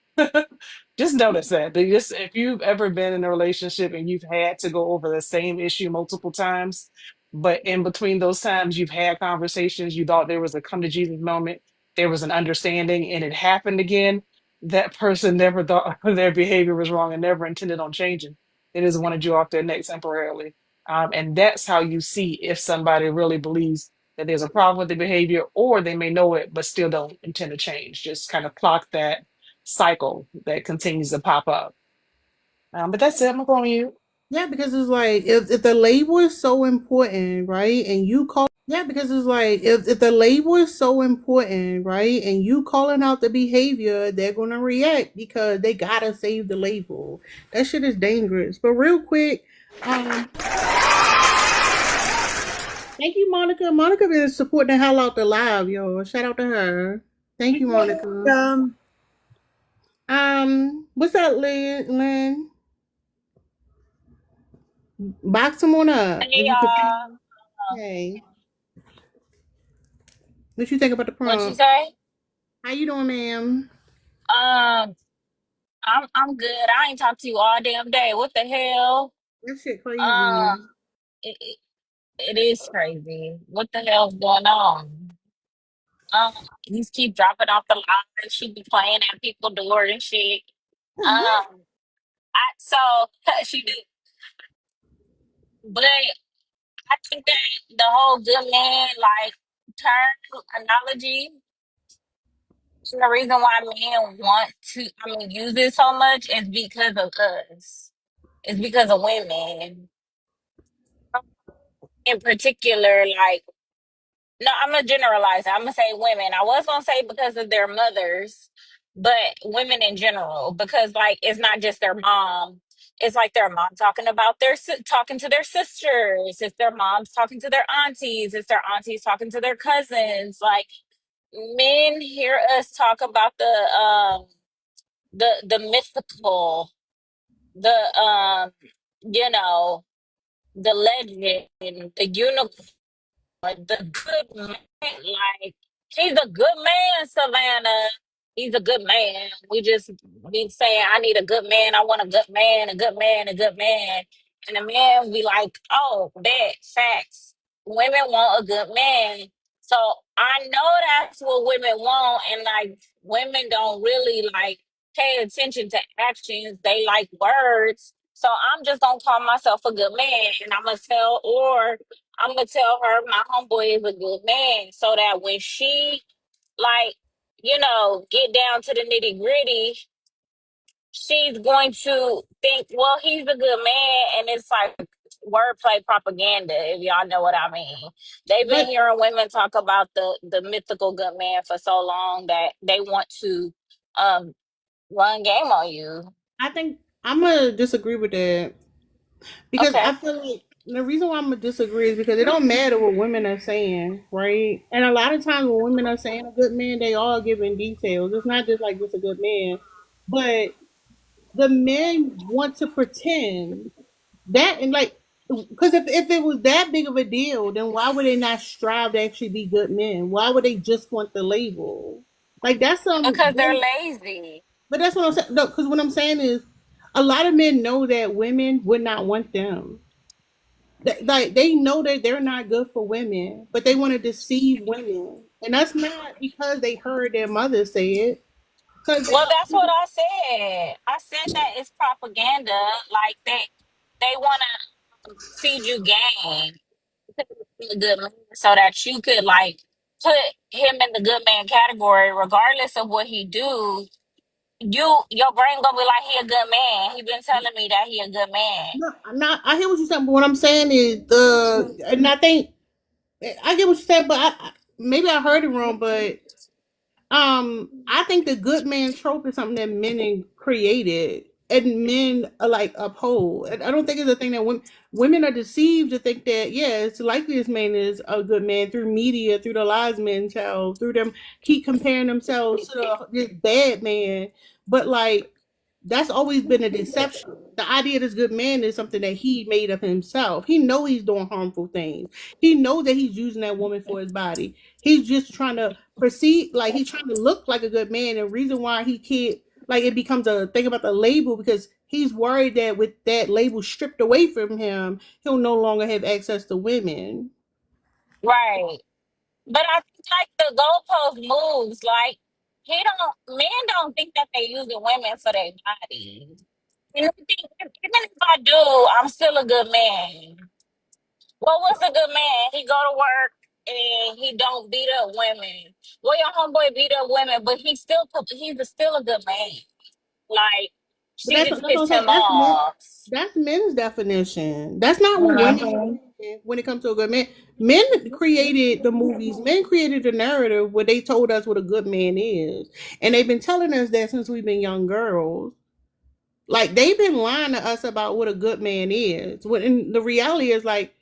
Just notice that. If you've ever been in a relationship and you've had to go over the same issue multiple times, but in between those times you've had conversations, you thought there was a come to Jesus moment, there was an understanding, and it happened again, that person never thought their behavior was wrong and never intended on changing. They just wanted you off their neck temporarily. And that's how you see if somebody really believes that there's a problem with the behavior, or they may know it but still don't intend to change. Just kind of clock that cycle that continues to pop up. But that's it. I'm going to mute. Yeah, because it's like if the label is so important, right? And you call because it's like if the label is so important, right? And you calling out the behavior, they're gonna react because they gotta save the label. That shit is dangerous. But real quick, thank you, Monica. Monica been supporting the hell out the live, yo. Shout out to her. Thank you, Monica. What's up, Lynn? Box them on up. Hey y'all. Hey. What you think about the What you prompt? say? How you doing, ma'am? Um, I'm good. I ain't talked to you all damn day. What the hell? That shit crazy. Um, it, it, it is crazy. What the hell's going on? Um, you keep dropping off the line. She be playing at people's door and shit. Um, so she do, but I think that the whole good man like term analogy. And the reason why men want to, use it so much is because of us. It's because of women in particular. Like, no, I'm gonna generalize it. I'm gonna say women. I was gonna say because of their mothers, but women in general, because like it's not just their mom. It's like their mom talking about talking to their sisters. It's their moms talking to their aunties. It's their aunties talking to their cousins. Like men hear us talk about the mythical, the you know, the legend, the unicorn, the good man. Like he's a good man, Savannah. He's a good man. We just be saying, I need a good man. I want a good man, a good man, a good man. And the man be like, oh, that facts. Women want a good man. So I know that's what women want, and like women don't really like pay attention to actions. They like words. So I'm just gonna call myself a good man, and I'm gonna tell her my homeboy is a good man, so that when she like, get down to the nitty gritty, she's going to think, well, he's a good man, and it's like wordplay propaganda, if y'all know what I mean. They've been But hearing women talk about the mythical good man for so long that they want to um run game on you. I think I'm gonna disagree with that because Okay. I feel like the reason why I'm gonna disagree is because it don't matter what women are saying, right? And a lot of times when women are saying a good man, they all giving details. It's not just like just a good man, but the men want to pretend that and like because if it was that big of a deal, then why would they not strive to actually be good men? Why would they just want the label? Like that's some Because they're very, lazy. but that's what I'm saying. No, because what I'm saying is a lot of men know that women would not want them. Like they know that they're not good for women, but they want to deceive women, and that's not because they heard their mother say it. Because Well, that's what I said. I said that it's propaganda. Like they want to feed you game. A good man so that you could like put him in the good man category regardless of what he do. Your brain gonna be like, he a good man, he been telling me that he a good man. no, I'm not. I hear what you're saying, but what I'm saying is and I think I get what you're saying, but maybe I heard it wrong, but I think the good man trope is something that created and men are like uphold. And I don't think it's a thing that women are deceived to think that yeah, it's likely this man is a good man through media, through the lies men tell, through them keep comparing themselves to this bad man. But like that's always been a deception. The idea of this good man is something that he made of himself. He know he's doing harmful things. He knows that he's using that woman for his body. He's just trying to perceive, like he's trying to look like a good man. And reason why he can't, like it becomes a thing about the label because he's worried that with that label stripped away from him, he'll no longer have access to women. Right. But I think like the goalpost moves, like he don't men don't think that they using women for their bodies. And I think even if I do, I'm still a good man. Well, what's a good man? He go to work and he don't beat up women. Well, your homeboy beat up women, but still a good man. Like But she that's just that's what I'm pissed saying. him off. That's men's definition. That's not what women are Mhm. saying when it comes to a good man. Men created the movies. Men created the narrative where they told us what a good man is, and they've been telling us that since we've been young girls. Like they've been lying to us about what a good man is. When the reality is like,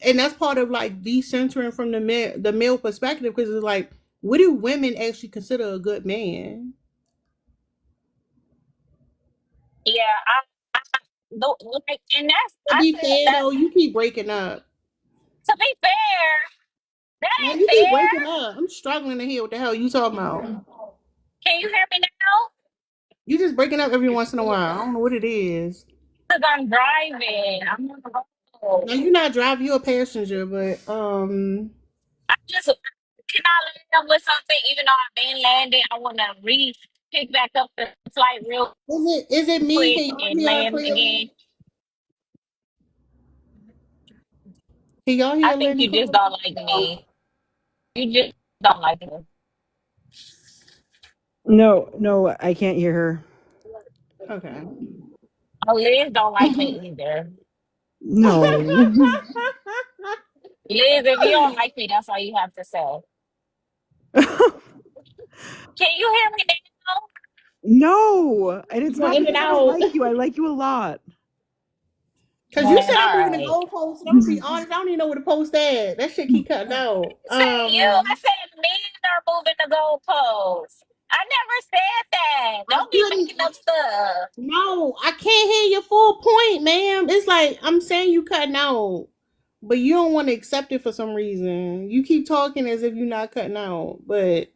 and that's part of like decentering from the male perspective because it's like, what do women actually consider a good man? Yeah, like, and that's To I be said fair that though, you keep breaking up. to be fair, that No, ain't you keep fair. breaking up. I'm struggling to hear what the hell you talking about. Can you hear me now? You just breaking up every once in a while. I don't know what it is. Because I'm driving. I'm on the Now road. you're not driving, you're a passenger, but I just can I land with something, even though I've been landing. I want to pick back up the flight real is it me? quick Can y'all and hear her land clearly? again. Can y'all I hear think Lenny you just clearly? don't like me. You just don't like me. No, no, I can't hear her. Okay. Oh, Liz don't like me either. No. Liz, if you don't like me, that's all you have to say. Can you hear me now? No, and it's You not in and because I don't out. like you. I like you a lot. Cause you Man, said I'm all moving the right. goalposts, and I'm gonna be honest, I don't even know where to post that. That shit keep cutting out. Say you. I said men are moving the goalposts. I never said that. I Don't be couldn't. making up stuff. No, I can't hear your full point, ma'am. It's like I'm saying you cutting out, but you don't want to accept it for some reason. You keep talking as if you're not cutting out, but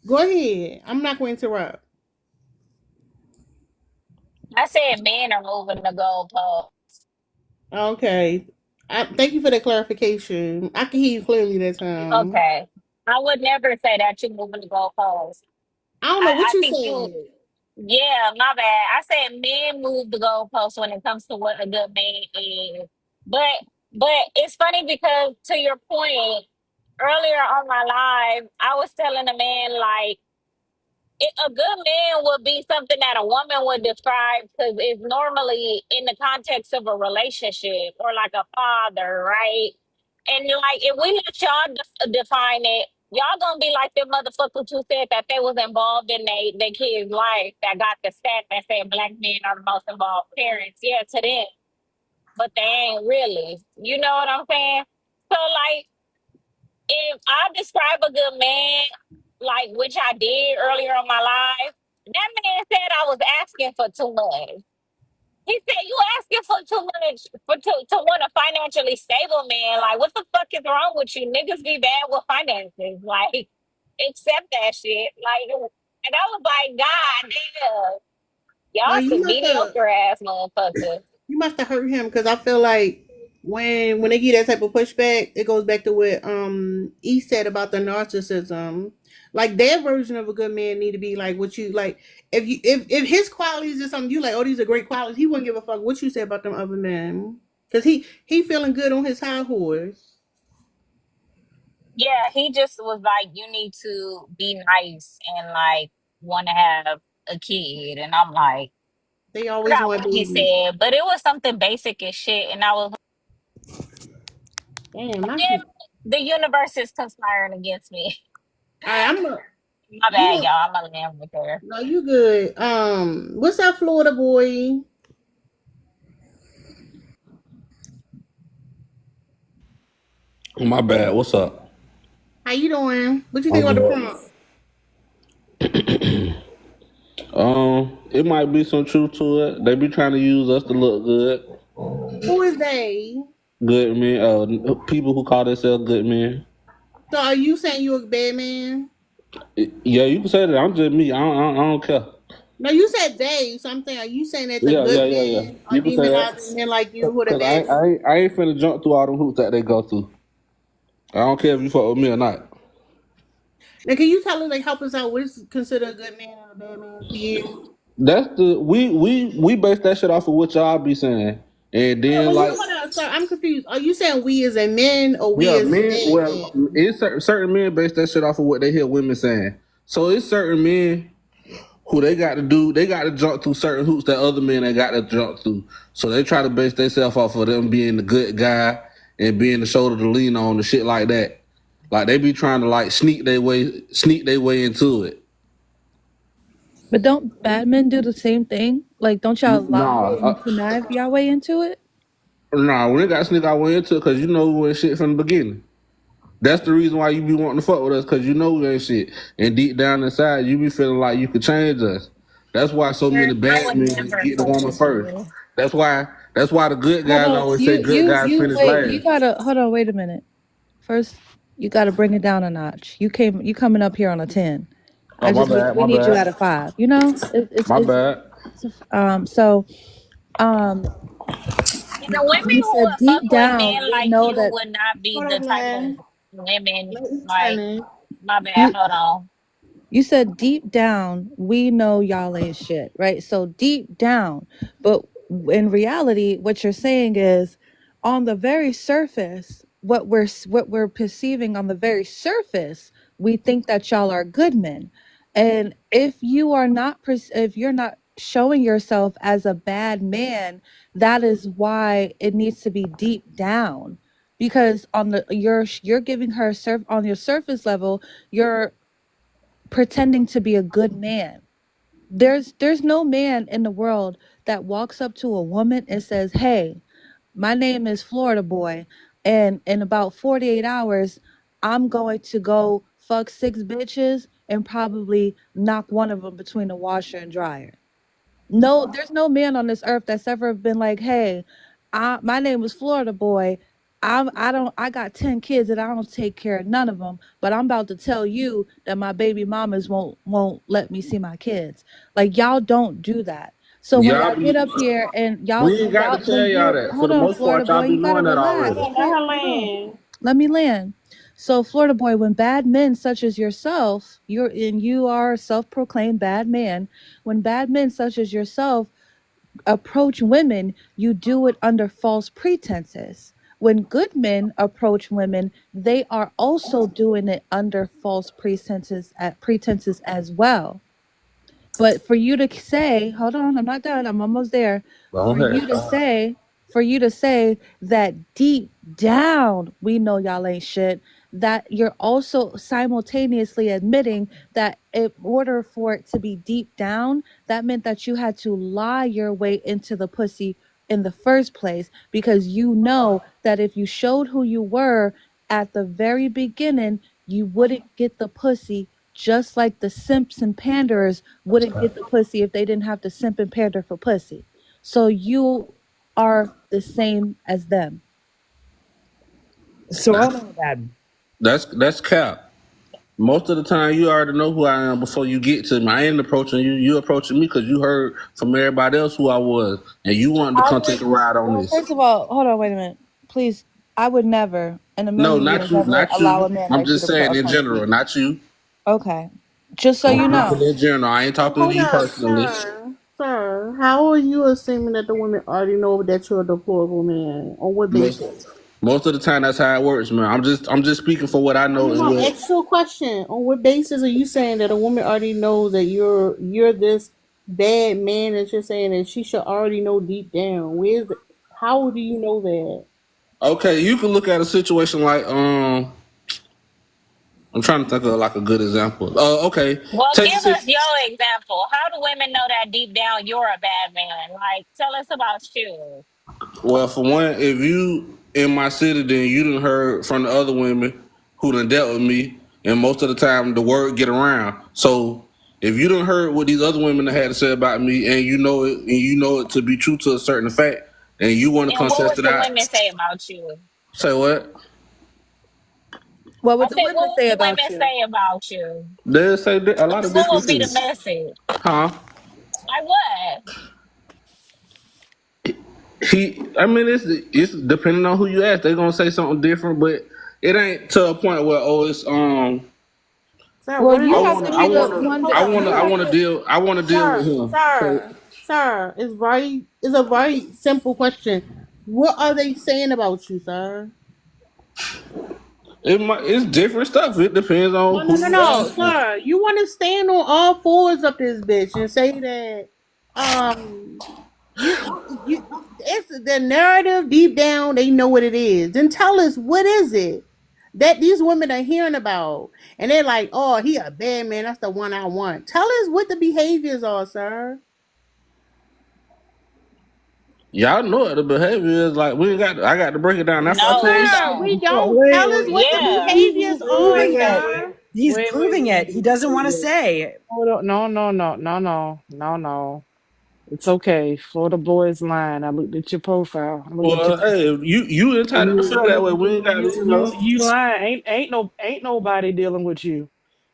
go ahead. I'm not going to interrupt. I said men are moving the goalposts. Okay. Thank you for the clarification. I can hear you clearly that time. Okay. I would never say that you moving the goalposts. I don't know what I you think you, said. yeah, my bad. I said men move the goalposts when it comes to what a good man is. But but it's funny because to your point, earlier on my live, I was telling a man like a good man would be something that a woman would describe because it's normally in the context of a relationship or like a father, right? And like if we let y'all define it, y'all gonna be like the motherfuckers who said that they was involved in their kid's life that got the stat that said black men are the most involved parents. Yeah, to them, but they ain't really. You know what I'm saying? So like if I describe a good man, like which I did earlier in my life, that man said I was asking for too much. He said you asking for too much to want a financially stable man. Like what the fuck is wrong with you? Niggas be bad with finances. Like accept that shit. Like and I was like, God damn, No, y'all some mediocre ass motherfuckers. you must have hurt him because I feel like when they get that type of pushback, it goes back to what E said about the narcissism. Like their version of a good man need to be like what you like. If his qualities is something you like, oh these are great qualities, he wouldn't give a fuck what you say about them other men because he feeling good on his high horse. Yeah, he just was like, you need to be nice and like want to have a kid. And I'm like, They I always got want what he babies. said, but it was something basic as shit. And I was, Damn, my then the universe is conspiring against me. all right, I'm a, My we bad, gonna y'all. I'm gonna land with her. no you good. What's up, Florida boy? My bad. What's up? How you doing? What you think I'm about the good. prompt? It might be some truth to it. They be trying to use us to look good. Who is they? Good men. People who call themselves good men. So are you saying you a bad man? Yeah, you can say that. I'm just me. I don't care. No, you said they. So I'm saying, are you saying that the good Yeah. men are You can say that. demonizing men like you who the Cause bad men? I ain't finna jump through all them hoops that they go through. I don't care if you fuck with me or not. Now, can you tell us, like, help us out? What is considered a good man and a bad man for you? That's the we base that shit off of what y'all be saying, and Hold on, then like hold on, sir. I'm confused. Are you saying we as a men or we yeah, as men. Well, men? it's certain men base that shit off of what they hear women saying. So it's certain men who they got to do. They got to jump through certain hoops that other men ain't got to jump through. So they try to base themselves off of them being the good guy and being the shoulder to lean on and shit like that. Like they be trying to like sneak their way into it. But don't bad men do the same thing? Like, don't y'all lie Nah, and connive y'all way into it? nah, we ain't got to sneak our way into it because you know we ain't shit from the beginning. That's the reason why you be wanting to fuck with us because you know we ain't shit. And deep down inside, you be feeling like you could change us. That's why so many I bad would men never get the fuck woman with first. you. That's why. That's why the good Hold guys on. always say good guys finish Wait, you last. gotta, hold on, wait a minute. First, you gotta bring it down a notch. You coming up here on a 10. Oh my bad, We my need you at bad, a 5. You know? my bad. So, um, And the women you who said would fuck deep with down, men we like know you that would not be Hold the on, type of man. women Let me like, finish. my bad, you, hold on. you said deep down, we know y'all ain't shit, right? So deep down, but in reality, what you're saying is on the very surface, what we're perceiving on the very surface, we think that y'all are good men. And if you are not, if you're not showing yourself as a bad man, that is why it needs to be deep down. Because on the you're giving her on your surface level, you're pretending to be a good man. There's no man in the world that walks up to a woman and says, "Hey, my name is Florida Boy, and in about 48 hours, I'm going to go fuck 6 bitches and probably knock one of them between the washer and dryer." No, there's no man on this earth that's ever been like, "Hey, my name is Florida Boy. I got 10 kids and I don't take care of none of them, but I'm about to tell you that my baby mamas won't let me see my kids." Like y'all don't do that. So when Y'all y'all get be. up here and We ain't got to tell when y'all you're that. For hold the on, most Florida part, y'all Boy, be you gotta knowing that Hold already. relax. on, let her Hold on. land. Let me land. So, Florida boy, when bad men such as yourself, you are a self-proclaimed bad man. When bad men such as yourself approach women, you do it under false pretenses. When good men approach women, they are also doing it under false pretenses as well. But for you to say, hold on, I'm not done. I'm almost there. Go For you to ahead. say, for you to say that deep down we know y'all ain't shit, that you're also simultaneously admitting that in order for it to be deep down, that meant that you had to lie your way into the pussy in the first place because you know that if you showed who you were at the very beginning, you wouldn't get the pussy just like the simps and panderers wouldn't get the pussy if they didn't have to simp and pander for pussy. So you are the same as them. So hold on, Dad. That's cap. Most of the time, you already know who I am before you get to me. I ain't approaching you. You approaching me because you heard from everybody else who I was, and you wanted to I come would, take a ride on well, this. first of all, hold on, wait a minute. Please, I would never in a No, million not years you, ever not allow a you. man I'm like you just to saying in approach general, me. not you. Okay. Just so I'm you know. speaking in general. I ain't talking to Hold you up, personally. sir. How are you assuming that the women already know that you're a deplorable man? On what Most, basis? most of the time, that's how it works, man. I'm just speaking for what I know and No, what. actual question. On what basis are you saying that a woman already knows that you're this bad man that you're saying that she should already know deep down? How do you know that? Okay, you can look at a situation like I'm trying to think of like a good example. Okay, Well, take give a us situ- your example. How do women know that deep down you're a bad man? Like, tell us about you. Well, for one, if you in my city, then you done heard from the other women who done dealt with me, and most of the time the word get around. So if you done heard what these other women had to say about me, and you know it to be true to a certain fact, and you want to And what contest would it the out, women say about you? say what? What I would the said, women what would say the about women you? say about you? They say a lot of What different would be the things, message? huh? Like what? I mean, it's depending on who you ask. They're gonna say something different, but it ain't to a point where it's Sir, Well, what is you I it? have wanna to I be the wanna Hold one I that up, wanna you I have wanna to. deal I wanna deal with him. So sir. It's a very simple question. What are they saying about you, sir? it's different stuff. It depends on who you No, ask. sir. You want to stand on all fours up this bitch and say that um you it's the narrative deep down. They know what it is. Then tell us what is it that these women are hearing about, and they're like, "Oh, he a bad man. That's the one I want." Tell us what the behaviors are, sir. Y'all know it. The behavior is like we ain't got. I got to break it down. That's why I No, told we you. Sir, we don't. don't. Tell us what the Yeah. behaviors He's are, proving it. sir. He's proving it. He doesn't want to say. Hold on. No, no, no, no, no, no, no. It's okay. Florida boys lying. I looked at your profile. I looked at Well, your hey, you entitled to feel that way. We ain't got to, you lying. Ain't nobody dealing with you.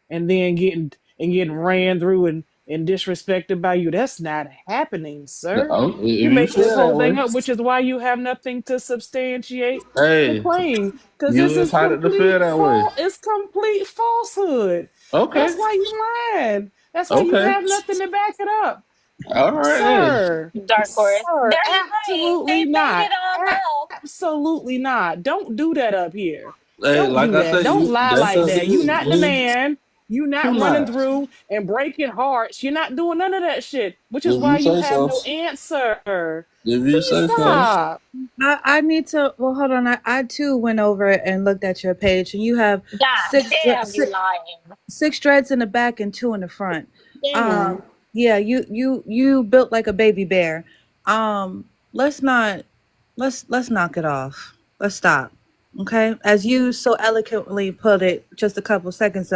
And then getting ran through and disrespected by you. That's not happening, sir. If You're you making this feel that whole way, thing up, which is why you have nothing to substantiate the hey, claim. Because this you is entitled to feel that way. it's complete falsehood. Okay, That's why you lying. That's why you okay, have nothing to back it up. all right, hey, Sir, Dark horse. sir, There he came. absolutely He made not. it on up. Absolutely not. Don't do that up here. hey. Don't Like do I that. said, Don't you lie that's like up to that. You you. not the man. You Who not running not? through and breaking hearts. You're not doing none of that shit, which is If why you you say have so. no answer. If you Please say so. stop. I need to. Well, hold on. I too went over it and looked at your page, and you have God damn, you lying. six dreads in the back and two in the front. Damn. Um, yeah, you built like a baby bear. Let's not let's knock it off. Let's stop. Okay, as you so eloquently put it just a couple seconds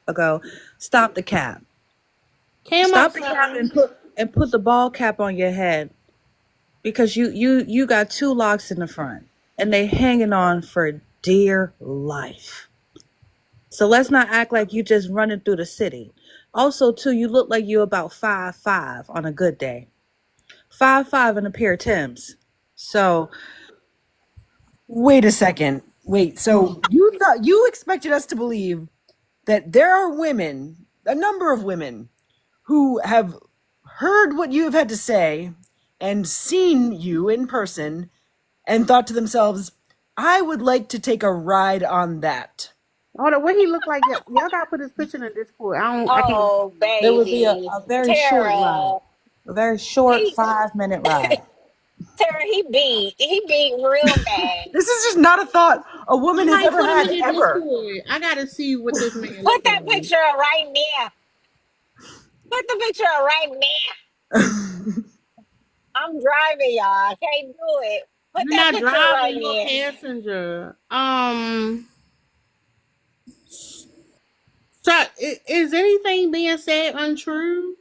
ago, stop the cap. Came up, Stop the cap sir. and put the ball cap on your head because you got two locks in the front and they hanging on for dear life. So let's not act like you just running through the city. Also, too, you look like you about 5'5" on a good day. 5'5" in a pair of Timbs. So Wait a second. Wait, so you expected us to believe that there are women, a number of women, who have heard what you have had to say and seen you in person and thought to themselves, I would like to take a ride on that. Hold on, what he look like? Y'all gotta put his picture in the Discord. I can't. Oh, It would be baby. a very short ride, Tara. a very short He 5 minute ride. Tara, he beat real bad. This is just not a thought a woman has Somebody ever put him had, in his ever. Discord. I gotta see what this man Put look that like. picture up right now. Put the picture up right now. I'm driving, y'all. I can't do it. Put You're that not picture up right driving, you're a now. passenger. So is anything being said untrue?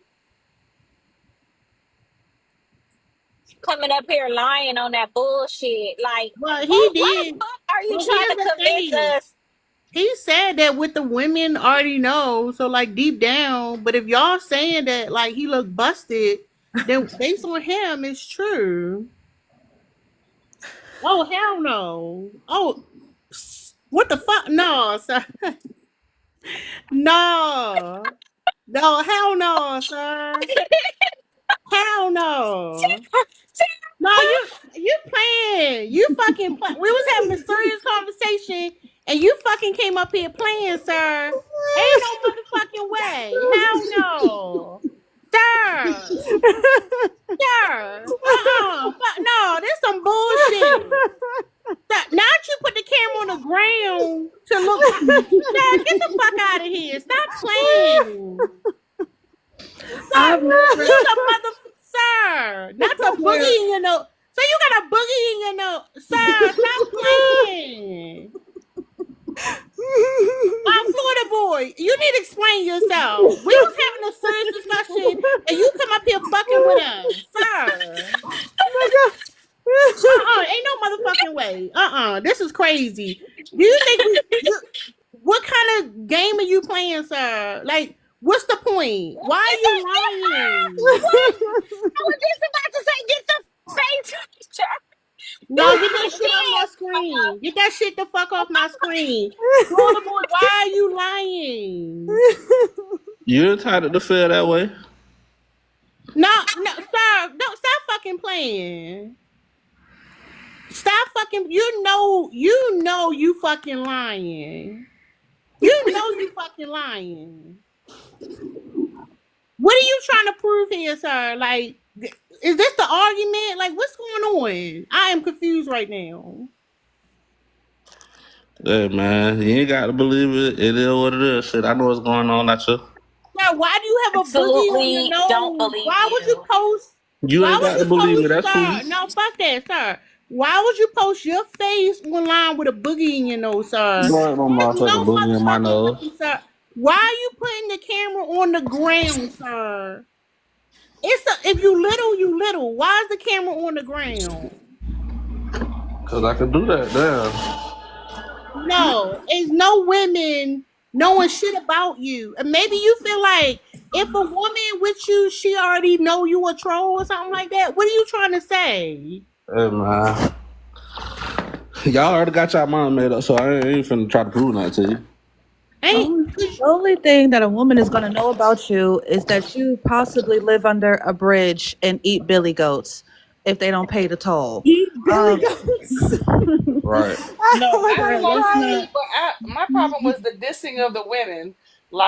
Coming up here lying on that bullshit. Like, Well, he why the did. fuck are you But trying here's to the convince thing. us? He said that what the women already know, so like deep down. But if y'all saying that like he look busted, then based on him, it's true. Oh hell no! Oh, what the fuck? No, sir. No, no, hell no, sir. Hell no. No, you playing. You fucking play. We was having a serious conversation and you fucking came up here playing, sir. Ain't no motherfucking way. Hell no. Sir. Sir. Fuck no, this some bullshit. Not you put the camera on the ground to look. Sir, get the fuck out of here. Stop playing. I've Sir, never. you the mother, sir. Not the boogie in your nose. So you got a boogie in your nose. Sir, stop playing. Florida boy, you need to explain yourself. We was having a serious discussion and you come up here fucking with us. Sir. Ain't no motherfucking way. This is crazy. Do you think what kind of game are you playing, sir? Like, what's the point? Why are you lying? I was just about to say, get the face picture. No, get that shit off my screen. Get that shit the fuck off my screen. Florida boy, why are you lying? You're entitled to feel that way. No, sir, don't stop fucking playing. Stop fucking. You know you fucking lying. You know you fucking lying. What are you trying to prove here, sir? Like, is this the argument? Like, what's going on? I am confused right now. Hey man, you ain't got to believe it. It is what it is. Shit, I know what's going on out here. Now, why do you have a boogie on your Absolutely don't nose? believe Why would you you. post? You Why ain't would got to you believe it. post, That's sir? cool. No, fuck that, sir. Why would you post your face online with a boogie in your nose, sir? You ain't no There's motherfucking no boogie in my motherfucking nose. way, sir. Why are you putting the camera on the ground, sir? If you little, you little. Why is the camera on the ground? Cause I can do that. Damn. No, it's no women knowing shit about you. And maybe you feel like if a woman with you, she already know you a troll or something like that. What are you trying to say? Hey man, y'all already got y'all mind made up, so I ain't finna try to prove nothing to you. The only thing that a woman is going to know about you is that you possibly live under a bridge and eat billy goats if they don't pay the toll. Eat Billy Um, Goats. Right. No, I Bro, ain't gonna let's lie to you, not. but my problem was the dissing of the women.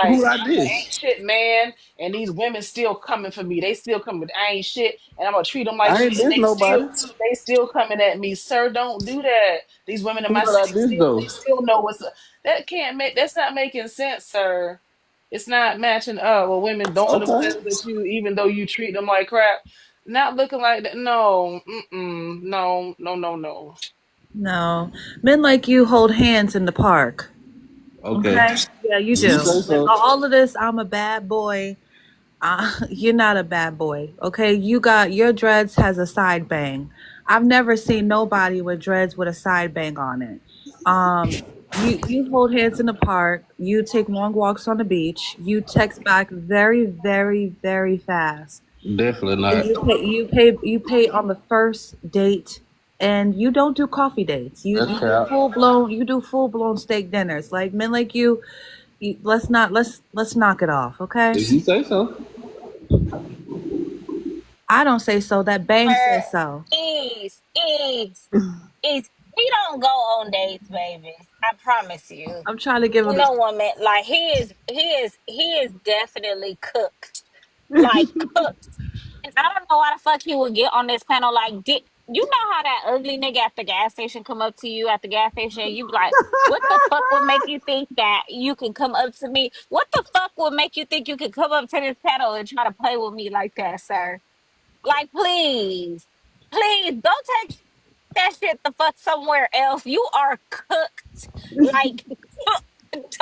Who Like, I I'm the did? ain't shit man, and these women still coming for me. They still coming with I ain't shit, and I'm gonna treat them like I shit. ain't And diss nobody. they still coming at me, sir. Don't do that. These women in Who my did I city diss though? they still know what's that can't make that's not making sense, sir. It's not matching up. Well, women don't look Okay. good with you, even though you treat them like crap. Not looking like that. No, no, no, no, no. no, men like you hold hands in the park. Okay. Okay, yeah, you You do. say But so. all of this, I'm a bad boy. You're not a bad boy. Okay, you got your dreads has a side bang. I've never seen nobody with dreads with a side bang on it. You hold hands in the park. You take long walks on the beach. You text back very, very, very fast. Definitely And not. you pay on the first date. and you don't do coffee dates. That's You do cap. full blown steak dinners. Like men like you, let's knock it off, okay? If you say so. I don't say so. That bang Or says so. is he don't go on dates, baby. I promise you. I'm trying to give You him. know, woman, like he is definitely cooked, like cooked. And I don't know why the fuck he would get on this panel. Like, did you know how that ugly nigga at the gas station come up to you at the gas station? And you be like, what the fuck would make you think that you can come up to me? What the fuck would make you think you could come up to this panel and try to play with me like that, sir? Like, please don't take that shit the fuck somewhere else. You are cooked, like cooked.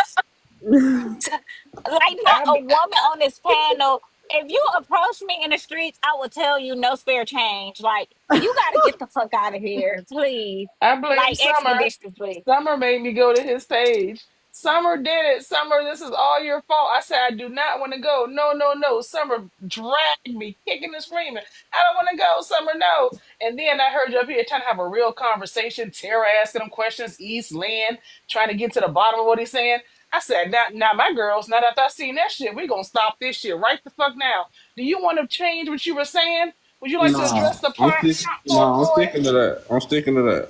Like not I a be, woman on this panel. If you approach me in the streets, I will tell you no spare change. Like you got to get the fuck out of here, please. I blame Like Summer. expeditiously. Summer made me go to his page. Summer did it. Summer, this is all your fault. I said, I do not want to go. No, no, no. Summer dragged me, kicking and screaming. I don't want to go. Summer, no. And then I heard you up here trying to have a real conversation. Tara asking him questions. East Lynn trying to get to the bottom of what he's saying. I said, now, my girls, now that I seen that shit, we going to stop this shit right the fuck now. Do you want to change what you were saying? Would you like to Nah, address the platform, I'm boy? sticking to that. I'm sticking to that.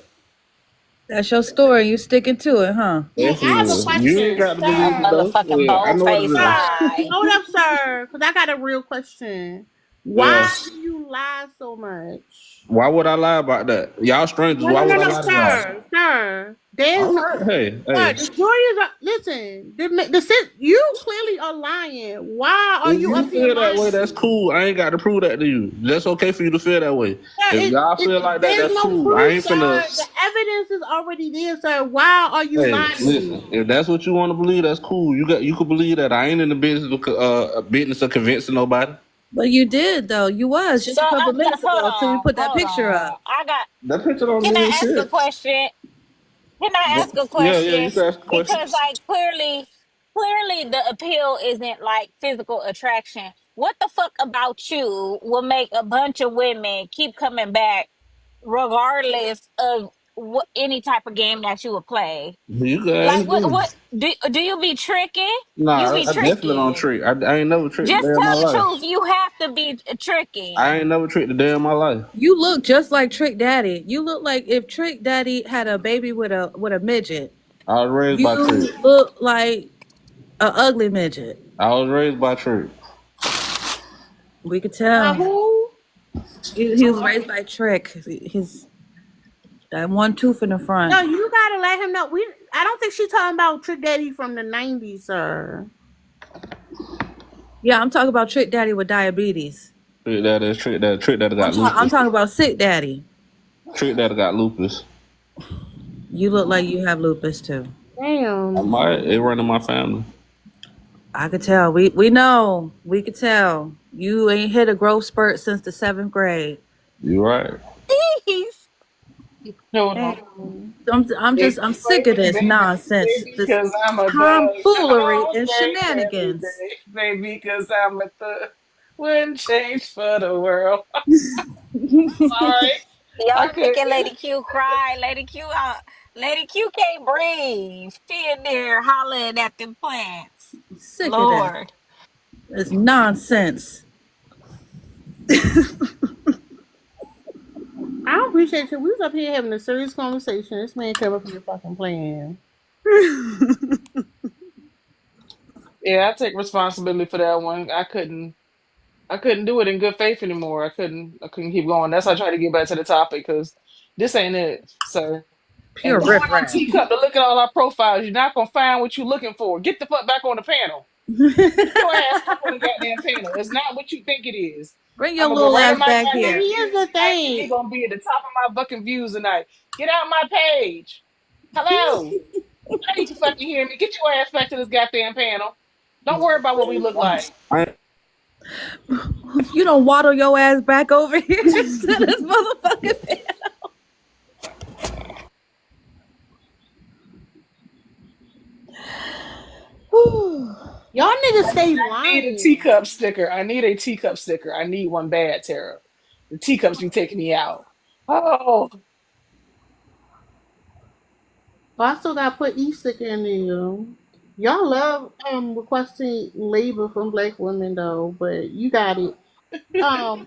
That's your story. You sticking to it, huh? I have a Definitely. You ain't question. got to believe it Sir, though. Motherfucking Yeah, I bold know what it face is. lie. hold up, sir, because I got a real question. Yeah. Why do you lie so much? Why would I lie about that? Y'all strangers. No, Why no, no, would I no, lie to y'all? sir. There's All no, right. Hey, sir, hey. the story is, listen, you clearly are lying. Why are If you you up here feel that way, lying? that's cool. I ain't got to prove that to you. That's okay for you to feel that way. Sir, If y'all feel like that, there's that's no cool. I proof, ain't sir. finna. The evidence is already there, sir. Why are you Hey, lying? listen. If that's what you want to believe, that's cool. You could believe that. I ain't in the business of convincing nobody. But you did though. You was So just a couple no, minutes ago until you put that hold picture on. up. I got. That picture don't Can mean I ask a shit. question? Can I ask a Yeah, yeah. question? You can ask Because questions. like clearly the appeal isn't like physical attraction. What the fuck about you will make a bunch of women keep coming back regardless of what any type of game that you would play? You can Like ask them. what do you be tricking? You Nah, be I definitely don't tricking. trick. I ain't never tricked a Just day in my tell the life. truth. You have to be I tricking. ain't never tricked a day in my life. You look just like Trick Daddy. You look like if Trick Daddy had a baby with a midget. I was raised by trick. You look like a ugly midget. I was raised by trick. We could Now tell. who? He was raised by Trick. He's that one tooth in the front. No, you gotta let him know. I don't think she's talking about Trick Daddy from the '90s, sir. Yeah, I'm talking about Trick Daddy with diabetes. Trick that got I'm lupus. talking about Sick Daddy. Trick that got lupus. You look like you have lupus too. I Damn. might. It run in my family. I could tell. We know. We could tell. You ain't hit a growth spurt since the 7th grade. You right. Please. Hold on. Damn. I'm sick of this nonsense. Baby, This because I'm a thug tomfoolery all and day, every shenanigans. day. Baby, because I'm a thug. Wouldn't change for the world. Sorry. I Y'all could. making Lady Q cry. Lady Q can't breathe. She in there hollering at them plants. Sick of this. Lord. It's nonsense. I don't appreciate you. We was up here having a serious conversation. This man come up here fucking playing. Yeah, I take responsibility for that one. I couldn't do it in good faith anymore. I couldn't keep going. That's why I tried to get back to the topic because this ain't it, sir. Pure And going on riffraff. Teacup to look at all our profiles, you're not gonna find what you're looking for. Get the fuck back on the panel. Get your ass back on the goddamn panel. It's not what you think it is. Bring your I'm gonna go little right ass on my back But goddamn here. here's views the tonight, and thing. you're gonna be at the top of my fucking views tonight. Get out my page. Hello. Now you can fucking hear me. Get your ass back to this goddamn panel. Don't worry about what we look like. I You don't waddle your ass back over here to this motherfucking panel. Y'all niggas stay I need a lying. teacup sticker. I need a teacup sticker. I need one bad, Tara. The teacups be taking me out. Oh. Oh, I still got to put e-stick in there. Y'all love requesting labor from black women though, but you got it.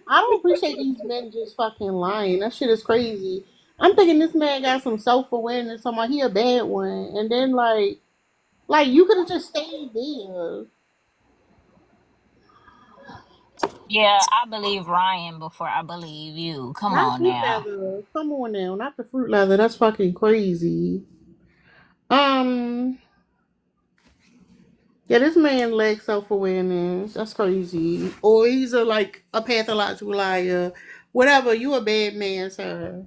I don't appreciate these men just fucking lying. That shit is crazy. I'm thinking this man got some self awareness. Somebody he a bad one, and then like you could have just stayed there. Yeah, I believe Ryan before I believe you. Come Not on fruit now. leather. Come on now, not the fruit leather. That's fucking crazy. Um, yeah, this man lacks self awareness. That's crazy. Or he's a pathological liar. Whatever. You a bad man, sir.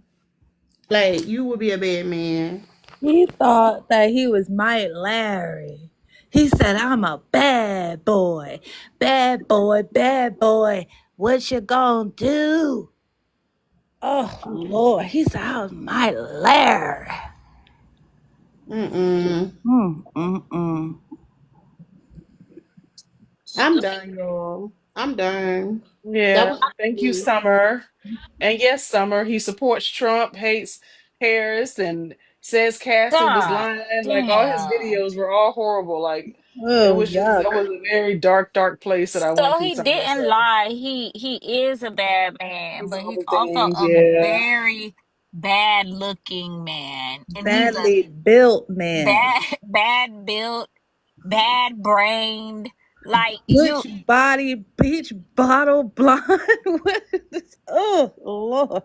Like you would be a bad man. He thought that he was Mike Larry. He said, I'm a bad boy. Bad boy, bad boy. What you gonna do? Oh, Lord. He said, I was Mike Larry. Mm-mm. Mm. I'm done, y'all. I'm done. That Yeah, was thank you, me. Summer. And yes, Summer, he supports Trump, hates Harris, and says Cassie was God lying. Like all his damn. videos were all horrible. Like it Oh, was just yuck. that was a very dark, dark place that I went So to, he Summer. didn't So lie. He is a bad man, these but he's other also things, a yeah. very bad looking man. And he's a Badly built man. bad built, bad brained. Like you Butch body, beach bottle blonde. What is this? Oh, Lord.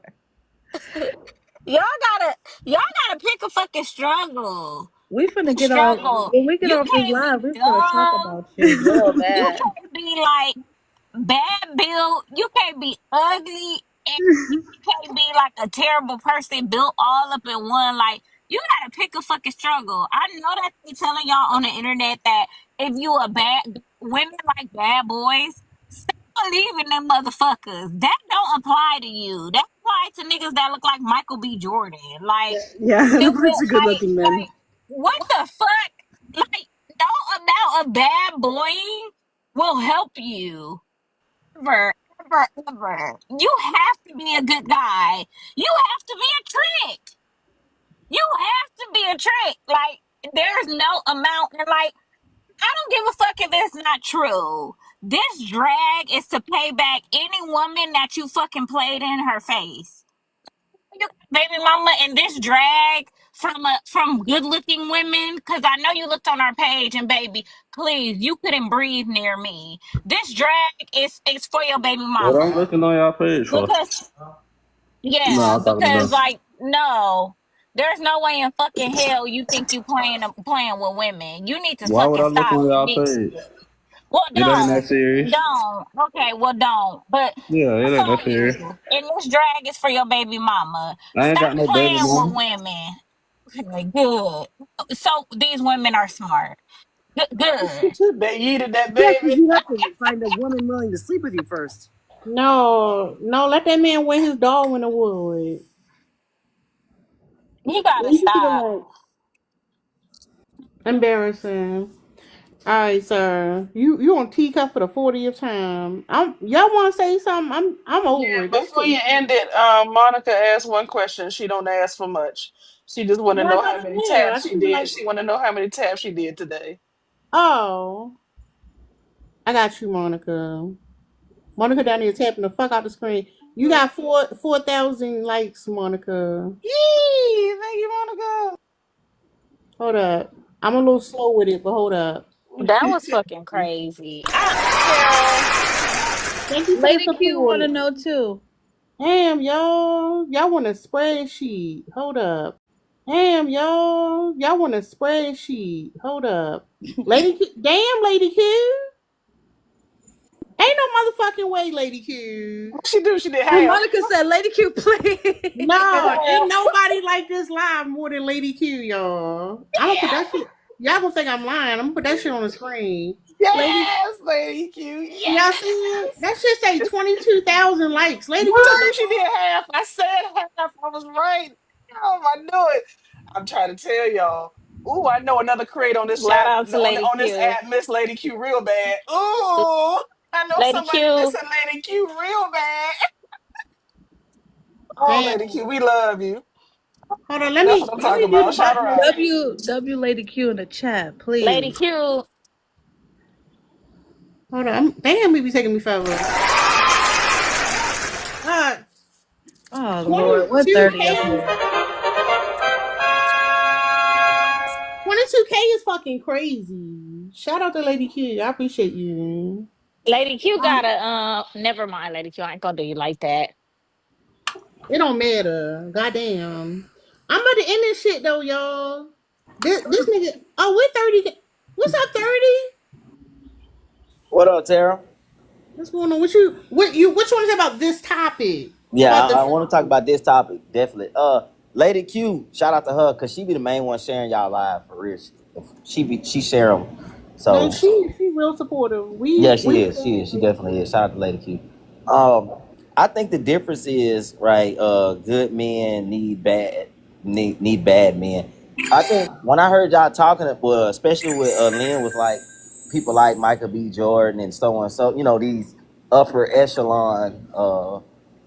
y'all gotta pick a fucking struggle. We finna get off. Struggle. When we get You off this can't be live, we finna talk dumb. about you real You bad. can't be like bad built. You can't be ugly, and you can't be like a terrible person built all up in one. Like you gotta pick a fucking struggle. I know that they telling y'all on the internet that if you a bad women like bad boys, stop believing them motherfuckers. That don't apply to you. That apply to niggas that look like Michael B. Jordan. Like Yeah, that it's will a good looking man. like what the fuck? Like no amount of bad boying will help you ever, ever. You have to be a good guy. You have to be a trick. You have to be a trick. Like, there's no amount. And, like, I don't give a fuck if it's not true. This drag is to pay back any woman that you fucking played in her face. You, baby mama, and this drag from good looking women, because I know you looked on our page and baby, please, you couldn't breathe near me. This drag is for your baby What I'm mama. looking on y'all page for? Because No, yeah, I'm talking to because them. like no, there's no way in fucking hell you think you playing with women. You need to Why would fucking I look stop on it. y'all page? Well, It ain't that don't, serious. don't. Okay, well, don't. But Yeah, it that's ain't that on serious. you. And this drag is for your baby mama. I ain't Stop got no baby playing with mama. women. Okay, good. So these women are smart. Good. They yeeted that Yeah, because baby. you have to find a woman willing to sleep with you first. No, no, let that man win his dog in the wood. You gotta Leave it to the stop. Lord. Embarrassing. All right, sir. You on teacup for the 40th time. Y'all want to say something? I'm over it. Yeah, That's before it. you end it, Monica asked one question. She don't ask for much. She just want to Why is know that how in many there? I taps just she feel did. like, She want to know how many taps she did today. oh, I got you, Monica. Monica down there tapping the fuck out the screen. You got 4,000 likes, Monica. Yee! Thank you, Monica. Hold up. I'm a little slow with it, but hold up. That was fucking crazy. Girl, Thank you for the Lady Q want to support. know too. Damn, y'all. Y'all want a spreadsheet. Hold up. Damn, y'all. Y'all want a spreadsheet. Hold up. Damn, Lady Q. Ain't no motherfucking way, Lady Q. What she do? She did And half. Monica said, Lady Q, please. She did No, ain't half. nobody like this live more than Lady Q, y'all. I'm gonna put that shit. Y'all gonna think I'm lying. I'm gonna put that shit on the screen. Lady, Yes, Lady Q. y'all see it? Yes. That shit say 22,000 likes. Lady I Q, told you she did half. I said half. I was right. Oh, I knew it. I'm trying to tell y'all. Ooh, I know another creator on this shout app. out to Lady On this Q. app, Miss Lady Q real bad. Ooh, I know Lady somebody Q, missing Lady Q real bad. Oh, damn. Lady Q, we love you. Hold on, That's what I'm let talking me do the about. Shout her button. out. W Lady Q in the chat, Lady please. Q, Hold on, damn, we be taking me forever. Oh Lord, what 30 up 22K. here? 22K is fucking crazy. Shout out to Lady Q. I appreciate you. Lady Q got a never mind, Lady Q. I ain't gonna do you like that. It don't matter. Goddamn. I'm about to end this shit though, y'all. This nigga. Oh, we're 30. What's up, 30? What up, Tara? What's going on? What you? What you? What you want to say about this topic? Yeah, About I the. want to talk about this topic definitely. Lady Q, shout out to her because she be the main one sharing y'all live for real. She share them. No, So she real supportive. yeah, We. she is. She definitely is. Shout out to Lady Q. I think the difference is right. Good men need bad men. I think when I heard y'all talking, well, especially with Lynn, with like people like Michael B. Jordan and so on, so these upper echelon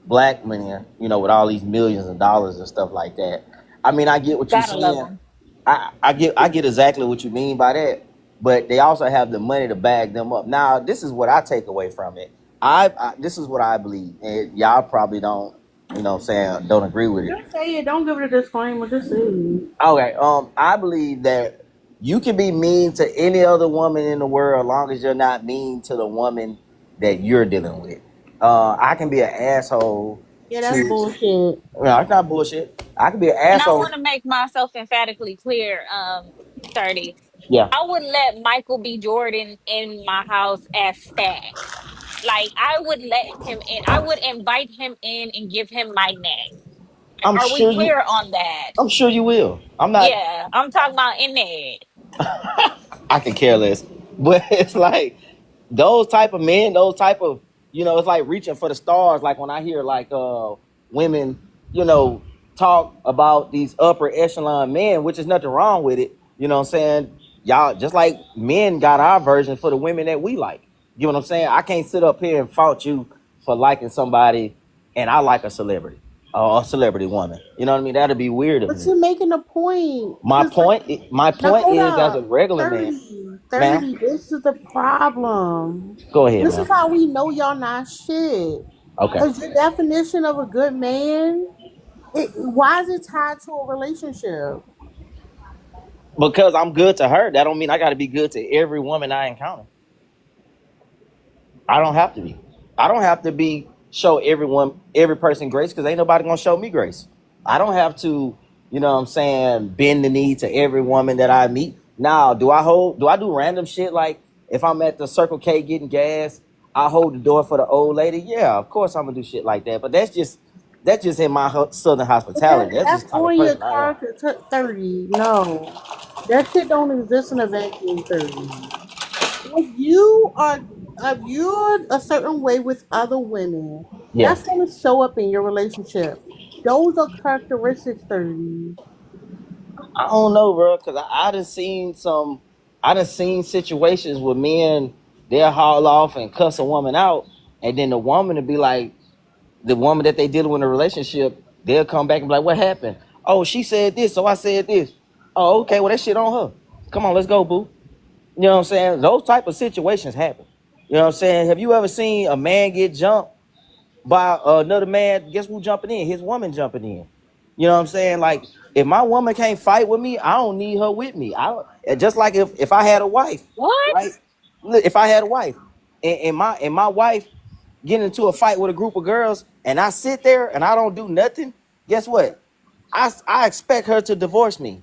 black men, with all these millions of dollars and stuff like that. I mean, I get what you're Gotta love saying. them. I get exactly what you mean by that, but they also have the money to bag them up. Now, this is what I take away from it. This is what I believe, and y'all probably don't, what I'm saying, don't agree with it. Just say it. Don't give it a disclaimer. Just say it. Okay, I believe that you can be mean to any other woman in the world as long as you're not mean to the woman that you're dealing with. I can be an asshole Yeah, that's to, bullshit. no, it's not bullshit. I can be an And I asshole. want to make myself emphatically clear. 30. Yeah, I would let Michael B. Jordan in my house as staff. Like I would let him in. I would invite him in and give him my name. I'm Are we sure you. clear on that? I'm sure you will. I'm not. Yeah, I'm talking about in there. I can care less. But it's like those type of men, those type of, it's like reaching for the stars. Like when I hear like women, talk about these upper echelon men, which is nothing wrong with it. You know what I'm saying? Y'all just like men got our version for the women that we like. You know what I'm saying? I can't sit up here and fault you for liking somebody and I like a celebrity or a celebrity woman. You know what I mean? That'd be weird of But me. you're making a point. My Just like, point, my now point hold is, as a up. regular man, 30. ma'am, 30. This is the problem. go ahead, This is ma'am. how we know y'all not shit. Okay, Because your definition of a good man, why is it tied to a relationship? because I'm good to her, that don't mean I got to be good to every woman I encounter. I don't have to be. I don't have to be show every person grace because ain't nobody gonna show me grace. I don't have to, what I'm saying, bend the knee to every woman that I meet. Now, do I do random shit like if I'm at the Circle K getting gas, I hold the door for the old lady? Yeah, of course I'm gonna do shit like that. But that's just in my southern But hospitality. That's just that's the type of on your person I am. character 30. No. That shit don't exist in a vacuum 30. If you are if you're a certain way with other women, Yeah. that's gonna show up in your relationship. Those are characteristics 30. I don't know, bro, because I done seen situations where men they'll haul off and cuss a woman out, and then the woman will be like, the woman that they dealing with in a relationship, they'll come back and be like, "What happened? Oh, she said this, so I said this. Oh, okay, well that shit on her. Come on, let's go, boo." You know what I'm saying? Those type of situations happen. You know what I'm saying? Have you ever seen a man get jumped by another man? Guess who jumping in? His woman jumping in. You know what I'm saying? Like if my woman can't fight with me, I don't need her with me. I don't, just like if I had a wife, What? right? Look, if I had a wife and my wife get into a fight with a group of girls and I sit there and I don't do nothing, guess what? I expect her to divorce me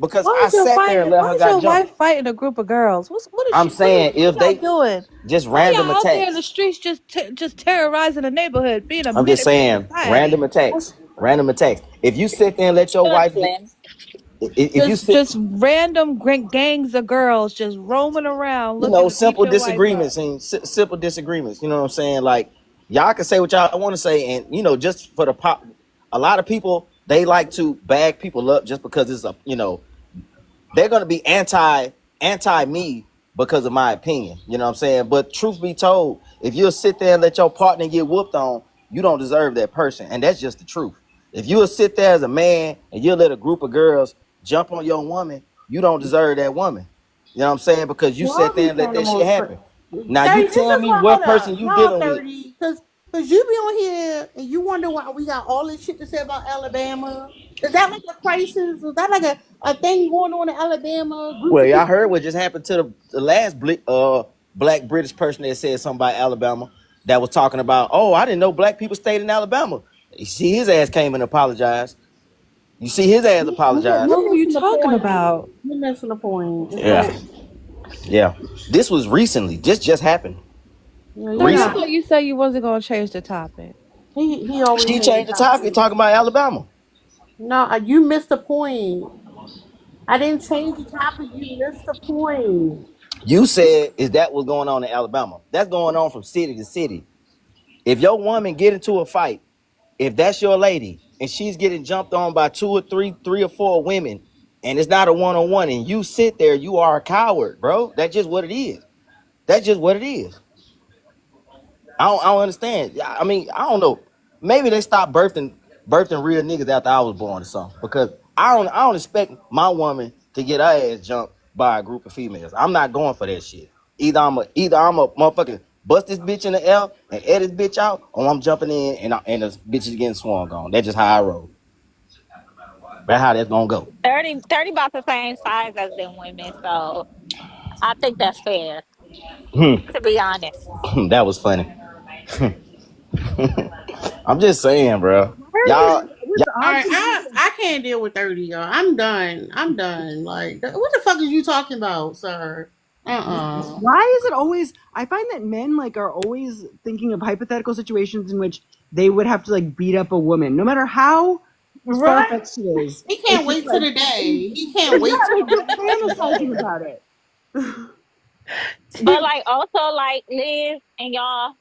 because Why I is your sat there fight? and let Why her is got your jumped. wife fighting a group of girls? What is I'm she? What saying if y'all they doing? just Why random y'all out there in the attacks. streets just terrorizing the neighborhood, being a I'm just menace to saying society? random attacks. Random attacks. If you sit there and let your Look, wife get, Slim. if you Just sit, just random gangs of girls just roaming around looking to beat simple your wife up. disagreements and simple disagreements. You know what I'm saying? Like y'all can say what y'all want to say, and just for the pop, a lot of people they like to bag people up just because it's they're gonna be anti me because of my opinion. You know what I'm saying? But truth be told, if you'll sit there and let your partner get whooped on, you don't deserve that person, and that's just the truth. If you will sit there as a man and you'll let a group of girls jump on your woman, you don't deserve that woman. You know what I'm saying? Because you Y'all sat there be and let saying the that shit most crazy. happen. Now you 30, this tell is me why, what hold person up. you No, dealing with. 30. Because you be on here and you wonder why we got all this shit to say about Alabama. Is that like a crisis? Is that like a thing going on in Alabama? Groups Well, of y'all people. heard what just happened to the last black British person that said something about Alabama that was talking about, oh, I didn't know black people stayed in Alabama. You see his ass came and apologized. You see his ass apologized. What You're were you missing the talking point. about? You're missing the point. It's Yeah, like, yeah. This was recently. This just happened. you're 30, I not. Recently. thought you said you wasn't gonna change the topic. He always She changing changed the topic topics. talking about Alabama. No, you missed the point. I didn't change the topic. You missed the point. You said, is that what's going on in Alabama? That's going on from city to city. If your woman get into a fight, if that's your lady and she's getting jumped on by three or four women, and it's not a one-on-one, and you sit there, you are a coward, bro. That's just what it is. That's just what it is. I don't understand. I mean, I don't know. Maybe they stopped birthing real niggas after I was born or something. Because I don't expect my woman to get her ass jumped by a group of females. I'm not going for that shit. Either I'm a motherfucking bust this bitch in the air and edit this bitch out, or I'm jumping in and the bitch is getting swung on. That's just how I roll. That's how that's gonna go. 30 about the same size as them women, so I think that's fair, to be honest. That was funny. I'm just saying, bro. Y'all, What's All odd right, to me is I can't deal with 30, y'all. I'm done. I'm done. Like, what the fuck is you talking about, sir? why is it always? I find that men like are always thinking of hypothetical situations in which they would have to like beat up a woman, no matter how far Right? fetched it is. He It's can't just wait to like the day. He can't wait to yeah, the like just motherfucking fantasizing day. about it. But like also like Liz and y'all,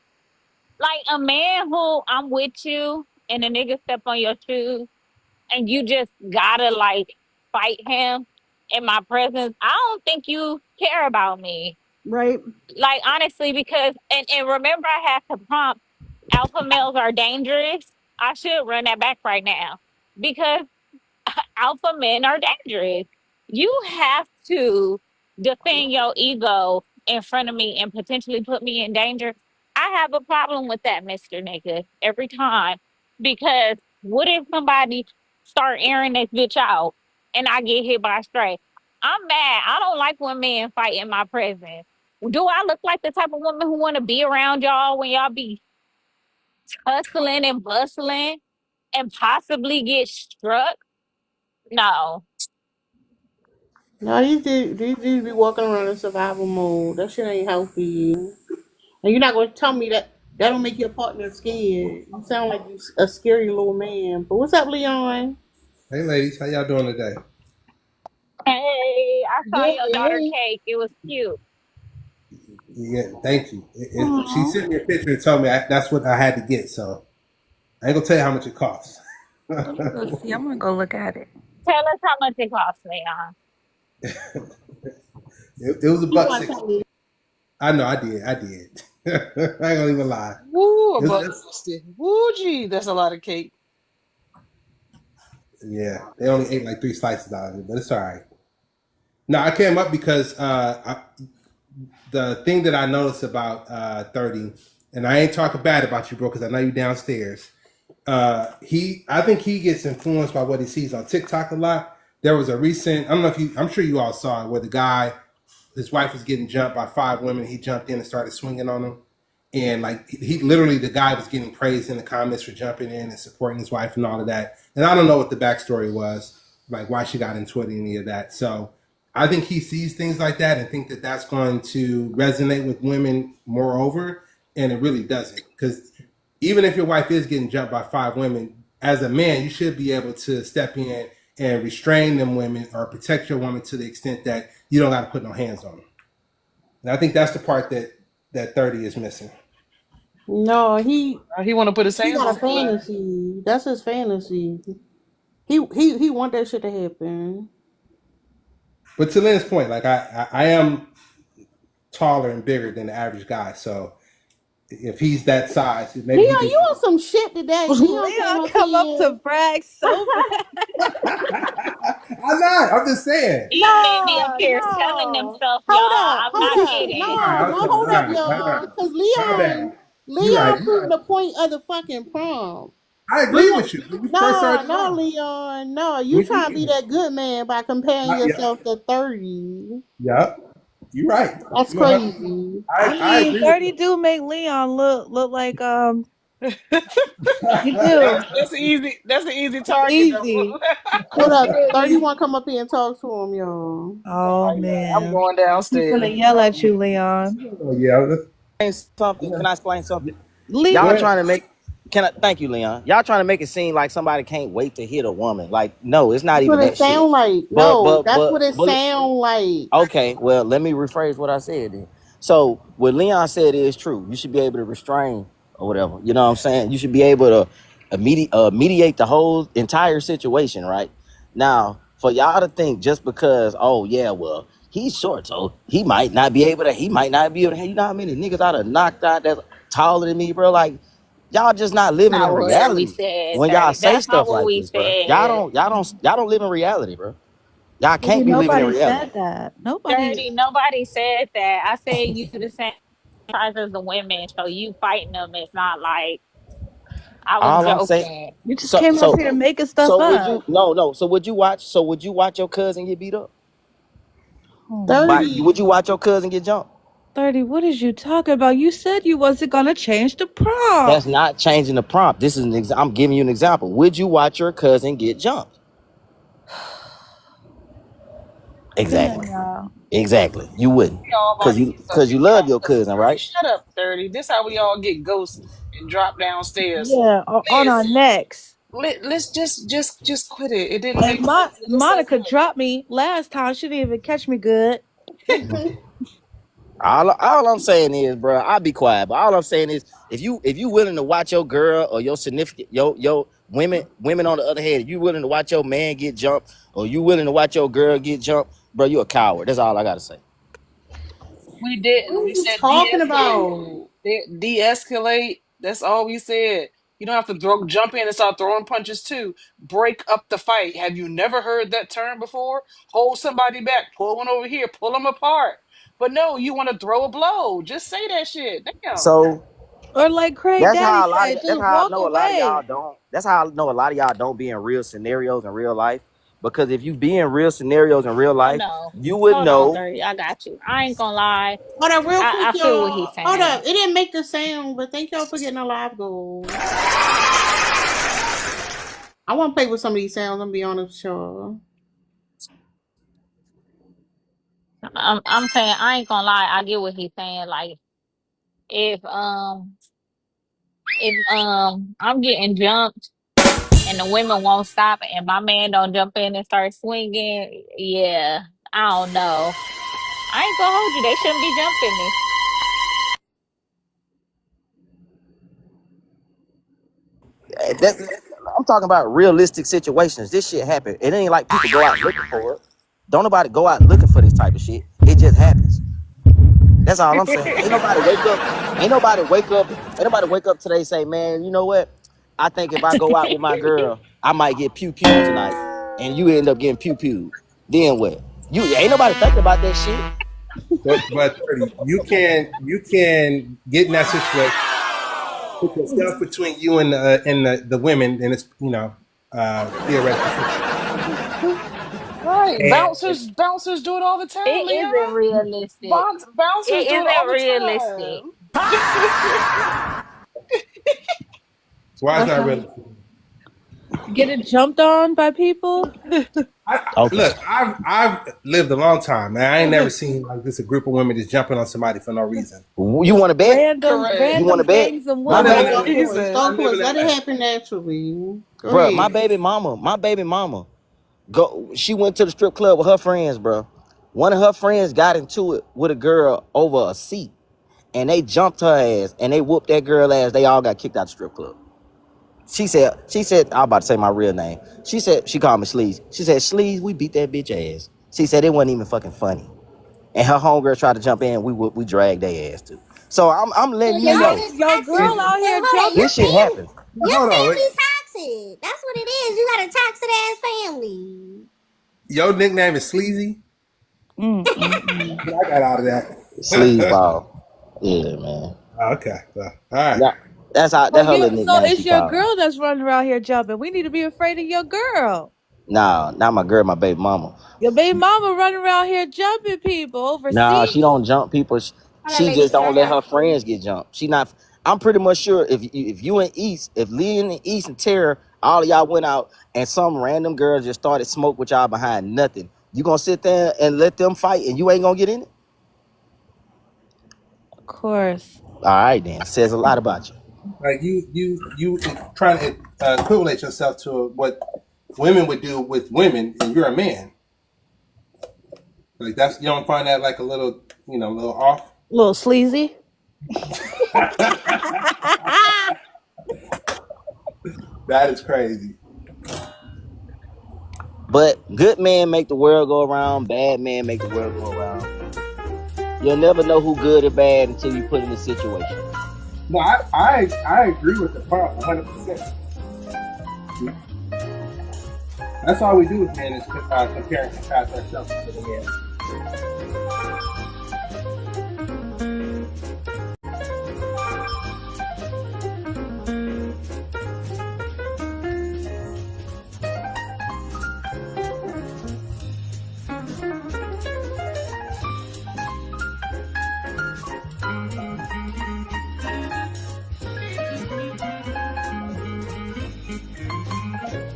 like a man who I'm with you and a nigga step on your shoes and you just gotta like fight him in my presence, I don't think you care about me. Right? Like honestly, because and remember I had to prompt alpha males are dangerous. I should run that back right now because alpha men are dangerous. You have to defend your ego in front of me and potentially put me in danger. I have a problem with that, Mr. Nigga, every time. Because what if somebody start airing this bitch out and I get hit by a stray? I'm mad. I don't like when men fight in my presence. Do I look like the type of woman who want to be around y'all when y'all be hustling and bustling and possibly get struck? No. No, these dudes be walking around in survival mode. That shit ain't healthy. And you're not gonna tell me that don't make your partner scared. You sound like you a scary little man. But what's up, Leon? Hey, ladies, how y'all doing today? Hey, I saw your daughter Good. cake. It was cute. Yeah, thank you. She Aw. sent me a picture and told me that's what I had to get. So I ain't gonna tell you how much it costs. Let me go see. I'm gonna go look at it. Tell us how much it cost, Leon. It was a You buck want to 60. tell me? I know, I did. I ain't gonna even lie. Woo, a buck It's, 60. Woo, gee, that's a lot of cake. yeah, they only ate like 3 slices out of it, but it's all right. No, I came up because the thing that I noticed about 30, and I ain't talking bad about you, bro, because I know you downstairs. I think he gets influenced by what he sees on TikTok a lot. There was a recent, I don't know if you, I'm sure you all saw it, where the guy, his wife was getting jumped by 5 women. He jumped in and started swinging on them. And like he literally, the guy was getting praised in the comments for jumping in and supporting his wife and all of that. And I don't know what the backstory was, like why she got into it, any of that. So I think he sees things like that and think that that's going to resonate with women moreover, and it really doesn't. Because even if your wife is getting jumped by 5 women, as a man, you should be able to step in and restrain them women or protect your woman to the extent that you don't got to put no hands on them. And I think that's the part that 30 is missing. No, He want to put his he hands got on a somebody. fantasy. That's his fantasy. He want that shit to happen. But to Lynn's point, like I am taller and bigger than the average guy, so if he's that size, maybe Leon, he can. you on some shit today. Leon came Leon up come up to here. brag so bad. I'm not. I'm just saying. Leon may be up No, here selling no. himself, y'all. Hold up, I'm hold not up. kidding. All right, No, no, okay, hold all up, right, all right. y'all. Because My bad. You're right. Leon You're proved right. the point of the fucking prom. I agree Leon, with you. When you first no, started no, off, Leon, no. You when trying to be you, that good man by comparing yeah, yourself to 30. yeah, you're right. That's You're 100. crazy. I I mean, agree with 30 you. do make Leon look like you That's do. that's an easy. That's an easy It's target though. easy. Hold It's up. really 31 come up here and talk to him, y'all. Oh Oh yeah, I'm man. going He's gonna downstairs. yell at you, Leon. Oh yeah. Something. Yeah. Can I explain something? Go Y'all Leon, ahead. trying to make. Can I thank you, Leon? Y'all trying to make it seem like somebody can't wait to hit a woman. Like, no, it's not That's even what it that shit. sound like. But No, but that's but what it but sound like. okay, well, let me rephrase what I said then. So what Leon said is true. You should be able to restrain or whatever. You know what I'm saying? You should be able to mediate the whole entire situation, right? Now, for y'all to think just because, oh yeah, well, he's short, so he might not be able to, you know how many niggas I'd have knocked out that's taller than me, bro? Like, y'all just not living in Not what we reality said, when y'all 30. say That's not stuff what like we this, bro. Y'all said. don't, y'all don't live in reality, bro. Y'all baby, can't be living in nobody reality. said that. Nobody 30. Nobody said that. I said you the same size as the women, so you fighting them. It's not like I was All I'm saying, joking. you just so came up so here making stuff so would up. you no, so would you watch your cousin get beat up? Oh my. By 30. would you watch your cousin get jumped? 30, what is you talking about? You said you wasn't gonna change the That's prompt. not changing the prompt. This is I'm giving you an example. Would you watch your cousin get jumped? Damn, Exactly. y'all. Exactly. You wouldn't. We all Cause about to you get cause you fucking love your jumped. cousin, 30, right? shut up, 30. This how we all get ghosted and drop downstairs. Yeah, on our Listen, necks. let's just quit it. It didn't And make sense. It was so Monica funny. dropped me last time. She didn't even catch me good. All I'm saying is, bro, I'll be quiet. But all I'm saying is, if you willing to watch your girl or your significant your women on the other hand, if you willing to watch your man get jumped or you willing to watch your girl get jumped, bro, you a coward. That's all I gotta say. We What didn't. are We you said talking de-escalate. about? De-escalate. That's all we said. You don't have to jump in and start throwing punches too. Break up the fight. Have you never heard that term before? Hold somebody back. Pull one over here. Pull them apart. But no, you want to throw a blow. Just say that shit. Damn. So Or like Craig Daddy said, that's just how I walk know a lot of y'all away. don't. That's how I know a lot of y'all don't be in real scenarios in real life. Because if you be in real scenarios in real Oh life, no. you would Hold on, know. 30. I got you. I ain't gonna lie. Hold up, real quick, I feel what he's y'all. Hold saying. up. It didn't make the sound, but thank y'all for getting a live goal. I want to play with some of these sounds. I'm gonna be honest with y'all. I'm saying I ain't gonna lie. I get what he's saying. Like if I'm getting jumped and the women won't stop and my man don't jump in and start swinging, yeah, I don't know. I ain't gonna hold you. They shouldn't be jumping me. I'm talking about realistic situations. This shit happen. It ain't like people go out looking for it. Don't nobody go out looking for this type of shit. It just happens. That's all I'm saying. Ain't nobody wake up. Ain't nobody wake up. Ain't nobody wake up today and say, man, you know what? I think if I go out with my girl, I might get pew pew tonight, and you end up getting pew pew. Then what? You ain't nobody thinking about that shit. But 30, you can get in that situation, put yourself between you and the women, and it's theoretically. Right. And Bouncers do it all the time, It isn't Leon. realistic. Bouncers do It it all isn't the realistic. time. why is That's not not realistic? get it jumped on by people. Okay. Look, I've lived a long time, man. I ain't never seen like this a group of women just jumping on somebody for no reason. You want to bet? Random Correct. You want random to bet? gangs of I My never, No, women. never, don't He do it. said, I Don't do never it. know Let it that. happen naturally. Go Bro, my ahead. baby mama, go. She went to the strip club with her friends, bro. One of her friends got into it with a girl over a seat, and they jumped her ass, and they whooped that girl ass. They all got kicked out the strip club. She said, I'm about to say my real name. She called me Sleaze. She said, Sleaze, we beat that bitch ass. She said it wasn't even fucking funny. And her homegirl tried to jump in, we dragged their ass too. So I'm letting you Your know your girl out here jumping. this shit happens. Your Hold on, wait. family's toxic. That's what it is. You got a toxic ass family. Your nickname is Sleazy. Mm. I got out of that. Sleeve ball. Yeah, man. Okay, well, all right. Yeah, that's how that her little So nickname it's she your called me. girl that's running around here jumping. We need to be afraid of your girl. Nah, not my girl, my baby mama. Your baby mama running around here jumping people Nah, overseas. she don't jump people. She just don't let her friends get jumped. She not. I'm pretty much sure if you and East, if Lee and East and Tara, all of y'all went out and some random girl just started smoke with y'all behind nothing, you gonna sit there and let them fight and you ain't gonna get in it? Of course. All right, then says a lot about you. Like you trying to equivalent yourself to what women would do with women, and you're a man. Like that's, you don't find that like a little, a little off? A little sleazy. That is crazy. But good men make the world go around. Bad men make the world go around. You'll never know who good or bad until you put in a situation. No, I agree with the part 100%. That's all we do as men is compare and contrast ourselves to the men.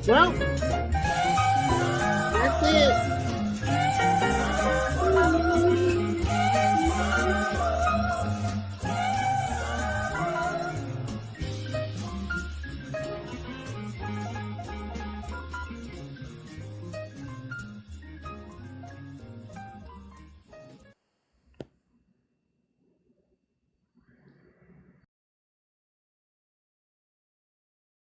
Well,